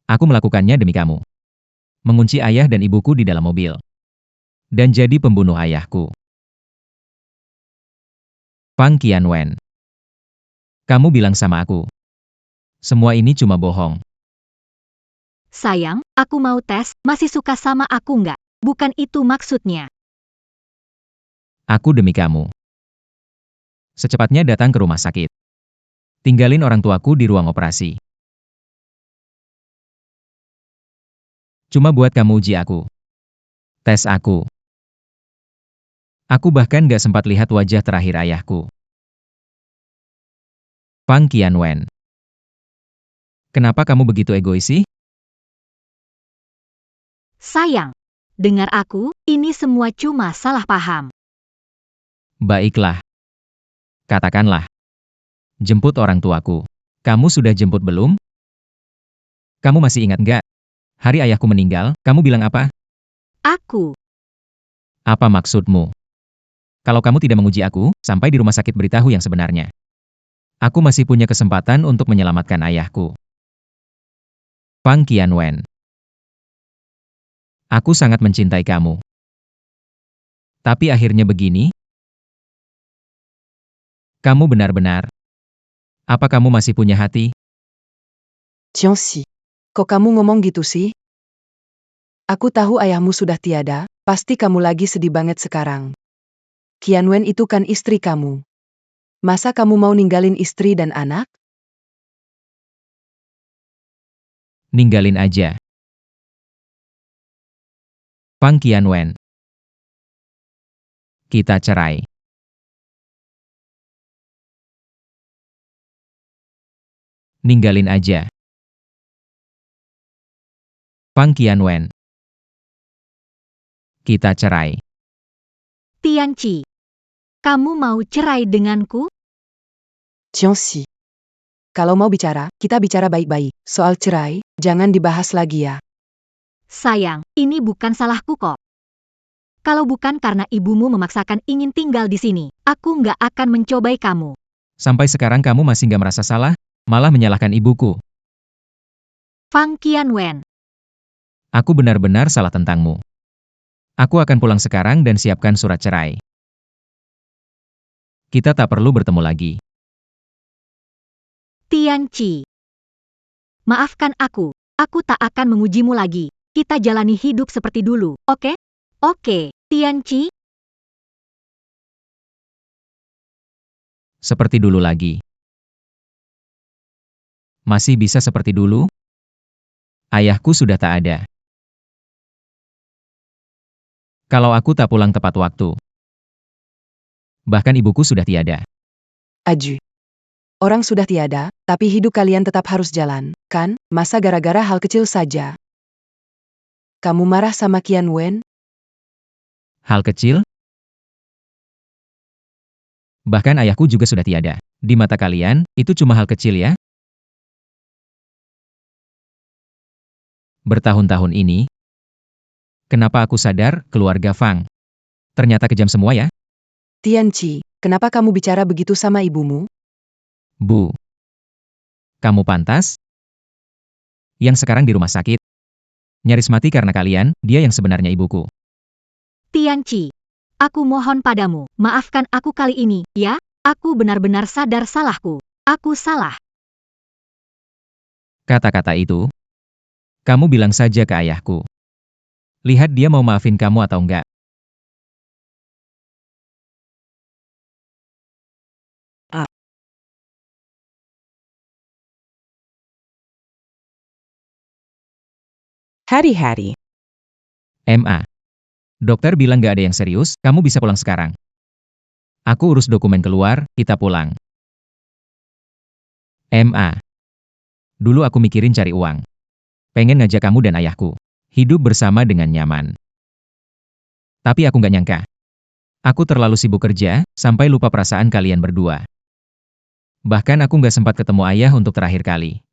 Aku melakukannya demi kamu. Mengunci ayah dan ibuku di dalam mobil. Dan jadi pembunuh ayahku. Fang Qianwen. Kamu bilang sama aku. Semua ini cuma bohong. Sayang, aku mau tes, masih suka sama aku nggak? Bukan itu maksudnya. Aku demi kamu. Secepatnya datang ke rumah sakit. Tinggalin orang tuaku di ruang operasi. Cuma buat kamu uji aku. Tes aku. Aku bahkan gak sempat lihat wajah terakhir ayahku. Fang Qianwen. Kenapa kamu begitu egois sih? Sayang, dengar aku, ini semua cuma salah paham. Baiklah. Katakanlah. Jemput orang tuaku. Kamu sudah jemput belum? Kamu masih ingat gak? Hari ayahku meninggal, kamu bilang apa? Aku, Apa maksudmu? Kalau kamu tidak menguji aku, sampai di rumah sakit beritahu yang sebenarnya. Aku masih punya kesempatan untuk menyelamatkan ayahku. Fang Qianwen. Aku sangat mencintai kamu. Tapi akhirnya begini? Kamu benar-benar. Apa kamu masih punya hati? Tianqi. Kok kamu ngomong gitu sih? Aku tahu ayahmu sudah tiada, pasti kamu lagi sedih banget sekarang. Qianwen itu kan istri kamu. Masa kamu mau ninggalin istri dan anak? Ninggalin aja. Fang Qianwen. Kita cerai. Ninggalin aja. Fang Qianwen. Kita cerai. Tianqi, kamu mau cerai denganku? Qianxi. Kalau mau bicara, kita bicara baik-baik. Soal cerai, jangan dibahas lagi ya. Sayang, ini bukan salahku kok. Kalau bukan karena ibumu memaksakan ingin tinggal di sini, aku nggak akan mencobai kamu. Sampai sekarang kamu masih nggak merasa salah, malah menyalahkan ibuku. Fang Qianwen, Aku benar-benar salah tentangmu. Aku akan pulang sekarang dan siapkan surat cerai. Kita tak perlu bertemu lagi. Tianqi. Maafkan aku tak akan mengujimu lagi. Kita jalani hidup seperti dulu, oke? Oke, Tianqi. Seperti dulu lagi. Masih bisa seperti dulu? Ayahku sudah tak ada. Kalau aku tak pulang tepat waktu. Bahkan ibuku sudah tiada. Aju. Orang sudah tiada, tapi hidup kalian tetap harus jalan, kan? Masa gara-gara hal kecil saja? Kamu marah sama Qianwen? Hal kecil? Bahkan ayahku juga sudah tiada. Di mata kalian, itu cuma hal kecil ya? Bertahun-tahun ini, kenapa aku sadar keluarga Fang ternyata kejam semua ya? Tianqi, kenapa kamu bicara begitu sama ibumu? Bu. Kamu pantas? Yang sekarang di rumah sakit. Nyaris mati karena kalian, dia yang sebenarnya ibuku. Tianqi, aku mohon padamu, maafkan aku kali ini, ya? Aku benar-benar sadar salahku. Aku salah. Kata-kata itu, kamu bilang saja ke ayahku. Lihat dia mau maafin kamu atau enggak. Hari-hari. MA. Dokter bilang gak ada yang serius, kamu bisa pulang sekarang. Aku urus dokumen keluar, kita pulang. MA. Dulu aku mikirin cari uang. Pengen ngajak kamu dan ayahku hidup bersama dengan nyaman. Tapi aku gak nyangka. Aku terlalu sibuk kerja, sampai lupa perasaan kalian berdua. Bahkan aku gak sempat ketemu ayah untuk terakhir kali.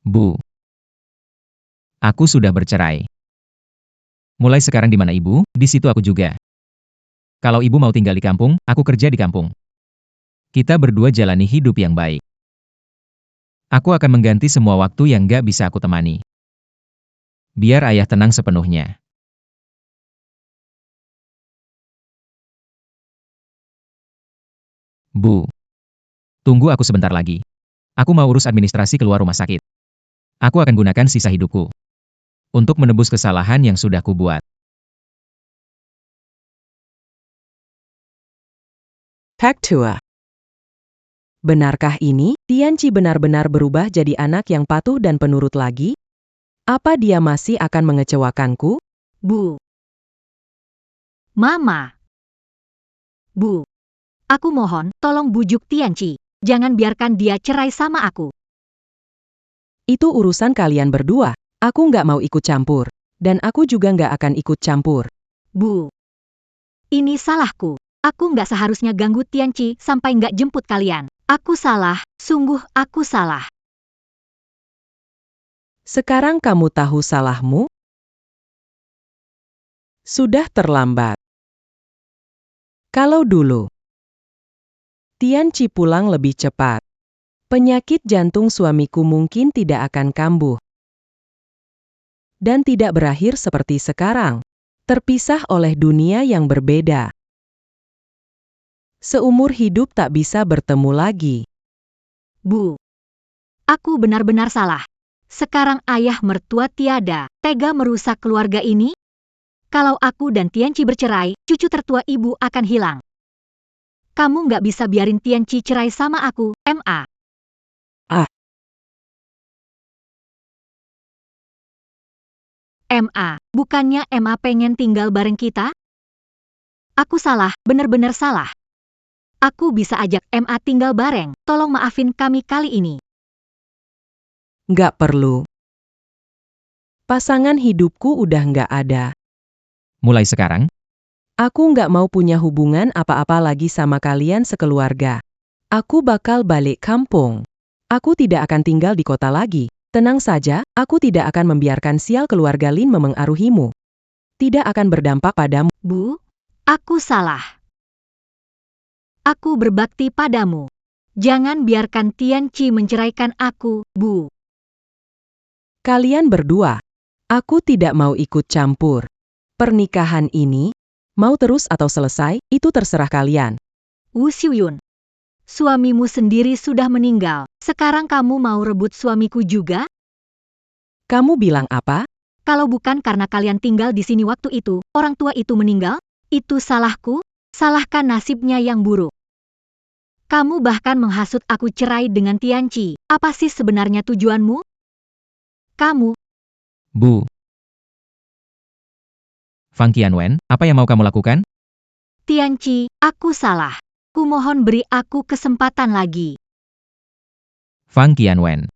Bu. Aku sudah bercerai. Mulai sekarang di mana ibu, di situ aku juga. Kalau ibu mau tinggal di kampung, aku kerja di kampung. Kita berdua jalani hidup yang baik. Aku akan mengganti semua waktu yang gak bisa aku temani. Biar ayah tenang sepenuhnya. Bu. Tunggu aku sebentar lagi. Aku mau urus administrasi keluar rumah sakit. Aku akan gunakan sisa hidupku untuk menebus kesalahan yang sudah kubuat. Tag 2. Benarkah ini, Tianqi benar-benar berubah jadi anak yang patuh dan penurut lagi? Apa dia masih akan mengecewakanku? Bu. Mama. Bu. Aku mohon, tolong bujuk Tianqi. Jangan biarkan dia cerai sama aku. Itu urusan kalian berdua. Aku nggak mau ikut campur. Dan aku juga nggak akan ikut campur. Bu. Ini salahku. Aku nggak seharusnya ganggu Tianqi sampai nggak jemput kalian. Aku salah, sungguh aku salah. Sekarang kamu tahu salahmu? Sudah terlambat. Kalau dulu Tianqi pulang lebih cepat, penyakit jantung suamiku mungkin tidak akan kambuh. Dan tidak berakhir seperti sekarang, terpisah oleh dunia yang berbeda. Seumur hidup tak bisa bertemu lagi. Bu. Aku benar-benar salah. Sekarang ayah mertua tiada, tega merusak keluarga ini? Kalau aku dan Tianqi bercerai, cucu tertua ibu akan hilang. Kamu nggak bisa biarin Tianqi cerai sama aku, Ma. Ma, bukannya Ma pengen tinggal bareng kita? Aku salah, bener-bener salah. Aku bisa ajak Ma tinggal bareng, tolong maafin kami kali ini. Nggak perlu. Pasangan hidupku udah nggak ada. Mulai sekarang, Aku nggak mau punya hubungan apa-apa lagi sama kalian sekeluarga. Aku bakal balik kampung. Aku tidak akan tinggal di kota lagi. Tenang saja, aku tidak akan membiarkan sial keluarga Lin memengaruhimu. Tidak akan berdampak padamu. Bu, aku salah. Aku berbakti padamu. Jangan biarkan Tianqi menceraikan aku, Bu. Kalian berdua. Aku tidak mau ikut campur. Pernikahan ini, mau terus atau selesai, itu terserah kalian. Wu Xiuyun, suamimu sendiri sudah meninggal. Sekarang kamu mau rebut suamiku juga? Kamu bilang apa? Kalau bukan karena kalian tinggal di sini waktu itu, orang tua itu meninggal, itu salahku, salahkan nasibnya yang buruk. Kamu bahkan menghasut aku cerai dengan Tianqi. Apa sih sebenarnya tujuanmu? Kamu, Bu. Fang Qianwen, apa yang mau kamu lakukan? Tianqi, aku salah. Kumohon beri aku kesempatan lagi. Fang Qianwen.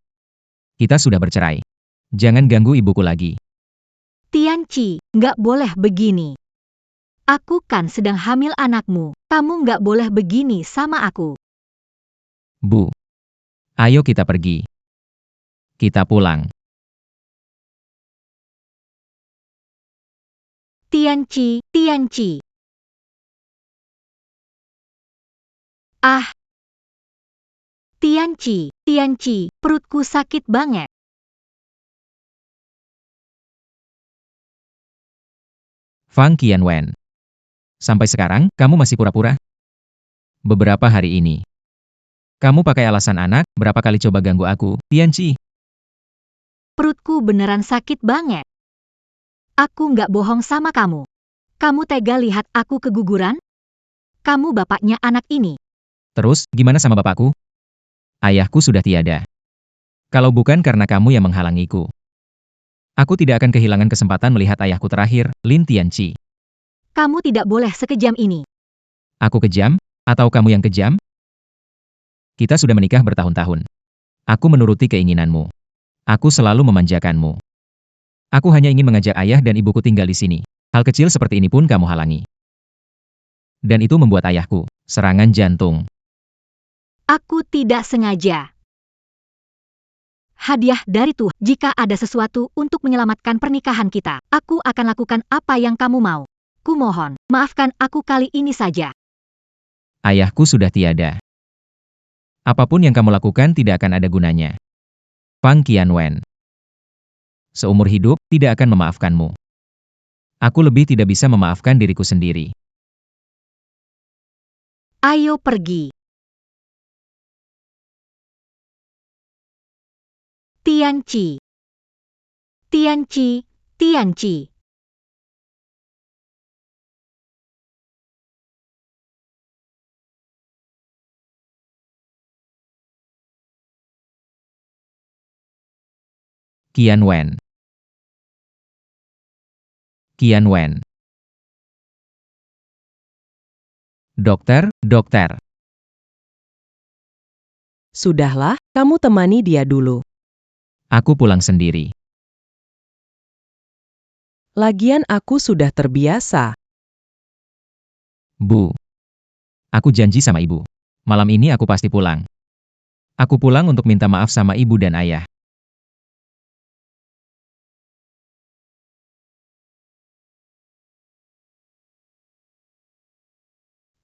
Kita sudah bercerai. Jangan ganggu ibuku lagi. Tianqi, nggak boleh begini. Aku kan sedang hamil anakmu. Kamu nggak boleh begini sama aku. Bu. Ayo kita pergi. Kita pulang. Tianqi, Tianqi. Ah. Tianqi, Tianqi, perutku sakit banget. Fang Qianwen. Sampai sekarang, kamu masih pura-pura? Beberapa hari ini. Kamu pakai alasan anak, berapa kali coba ganggu aku, Tianqi? Perutku beneran sakit banget. Aku nggak bohong sama kamu. Kamu tega lihat aku keguguran? Kamu bapaknya anak ini. Terus, gimana sama bapakku? Ayahku sudah tiada. Kalau bukan karena kamu yang menghalangiku, aku tidak akan kehilangan kesempatan melihat ayahku terakhir, Lin Tianqi. Kamu tidak boleh sekejam ini. Aku kejam? Atau kamu yang kejam? Kita sudah menikah bertahun-tahun. Aku menuruti keinginanmu. Aku selalu memanjakanmu. Aku hanya ingin mengajak ayah dan ibuku tinggal di sini. Hal kecil seperti ini pun kamu halangi. Dan itu membuat ayahku serangan jantung. Aku tidak sengaja. Hadiah dari Tuhan. Jika ada sesuatu untuk menyelamatkan pernikahan kita, aku akan lakukan apa yang kamu mau. Kumohon, maafkan aku kali ini saja. Ayahku sudah tiada. Apapun yang kamu lakukan tidak akan ada gunanya. Fang Qianwen. Seumur hidup, tidak akan memaafkanmu. Aku lebih tidak bisa memaafkan diriku sendiri. Ayo pergi. Tianqi. Tianqi, Tianqi. Qianwen. Qianwen. Dokter, dokter. Sudahlah, kamu temani dia dulu. Aku pulang sendiri. Lagian aku sudah terbiasa. Bu. Aku janji sama ibu. Malam ini aku pasti pulang. Aku pulang untuk minta maaf sama ibu dan ayah.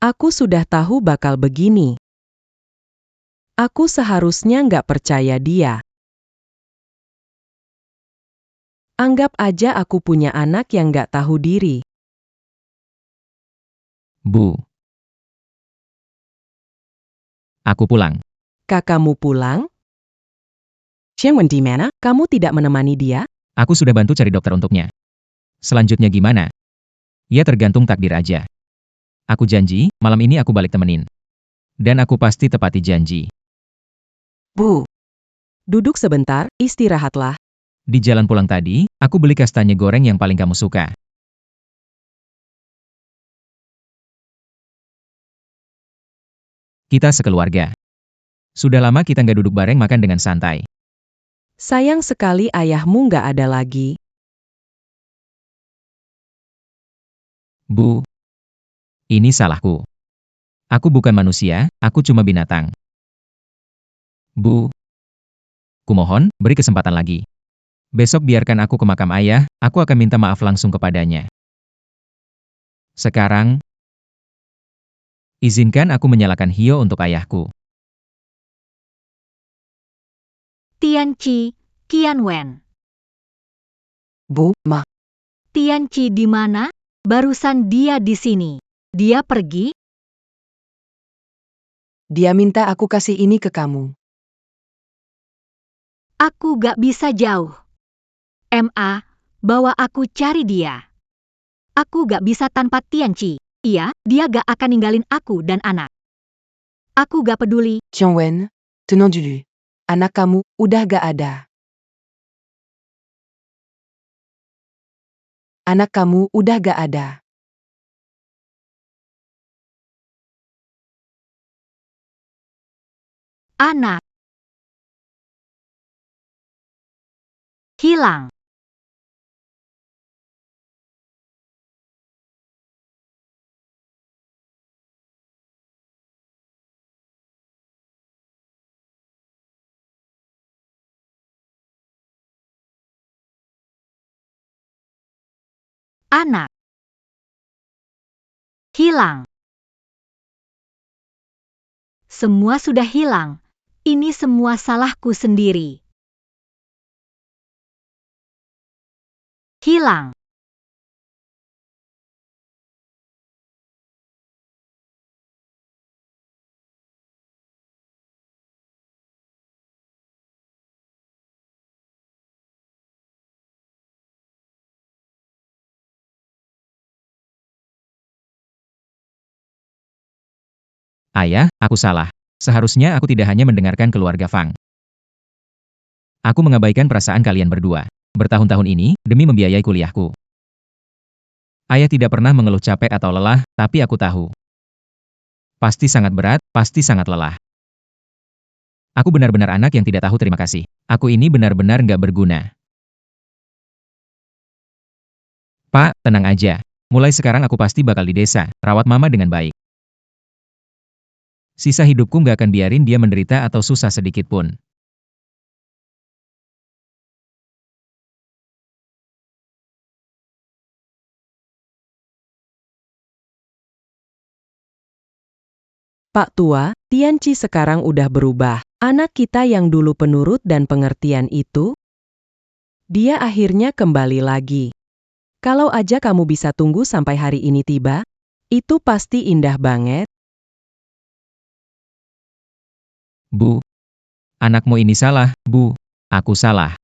Aku sudah tahu bakal begini. Aku seharusnya nggak percaya dia. Anggap aja aku punya anak yang nggak tahu diri. Bu. Aku pulang. Kakakmu pulang? Qianwen di mana? Kamu tidak menemani dia? Aku sudah bantu cari dokter untuknya. Selanjutnya gimana? Ya tergantung takdir aja. Aku janji, malam ini aku balik temenin. Dan aku pasti tepati janji. Bu. Duduk sebentar, istirahatlah. Di jalan pulang tadi, aku beli kastanye goreng yang paling kamu suka. Kita sekeluarga. Sudah lama kita nggak duduk bareng makan dengan santai. Sayang sekali ayahmu nggak ada lagi. Bu, ini salahku. Aku bukan manusia, aku cuma binatang. Bu, kumohon, beri kesempatan lagi. Besok biarkan aku ke makam ayah, aku akan minta maaf langsung kepadanya. Sekarang, izinkan aku menyalakan hio untuk ayahku. Tianqi, Qianwen. Bu, Ma. Tianqi di mana? Barusan dia di sini. Dia pergi? Dia minta aku kasih ini ke kamu. Aku gak bisa jauh. Bawa aku cari dia. Aku gak bisa tanpa Tianqi. Iya, dia gak akan ninggalin aku dan anak. Aku gak peduli. Qianwen, tenang dulu. Anak kamu udah gak ada. Anak kamu udah gak ada. Anak. Hilang. Anak. Hilang. Semua sudah hilang. Ini semua salahku sendiri. Hilang. Ayah, aku salah. Seharusnya aku tidak hanya mendengarkan keluarga Fang. Aku mengabaikan perasaan kalian berdua. Bertahun-tahun ini, demi membiayai kuliahku. Ayah tidak pernah mengeluh capek atau lelah, tapi aku tahu. Pasti sangat berat, pasti sangat lelah. Aku benar-benar anak yang tidak tahu terima kasih. Aku ini benar-benar nggak berguna. Pak, tenang aja. Mulai sekarang aku pasti bakal di desa, rawat mama dengan baik. Sisa hidupku nggak akan biarin dia menderita atau susah sedikit pun. Pak Tua, Tianqi sekarang udah berubah. Anak kita yang dulu penurut dan pengertian itu, dia akhirnya kembali lagi. Kalau aja kamu bisa tunggu sampai hari ini tiba, itu pasti indah banget. Bu, anakmu ini salah, Bu. Aku salah.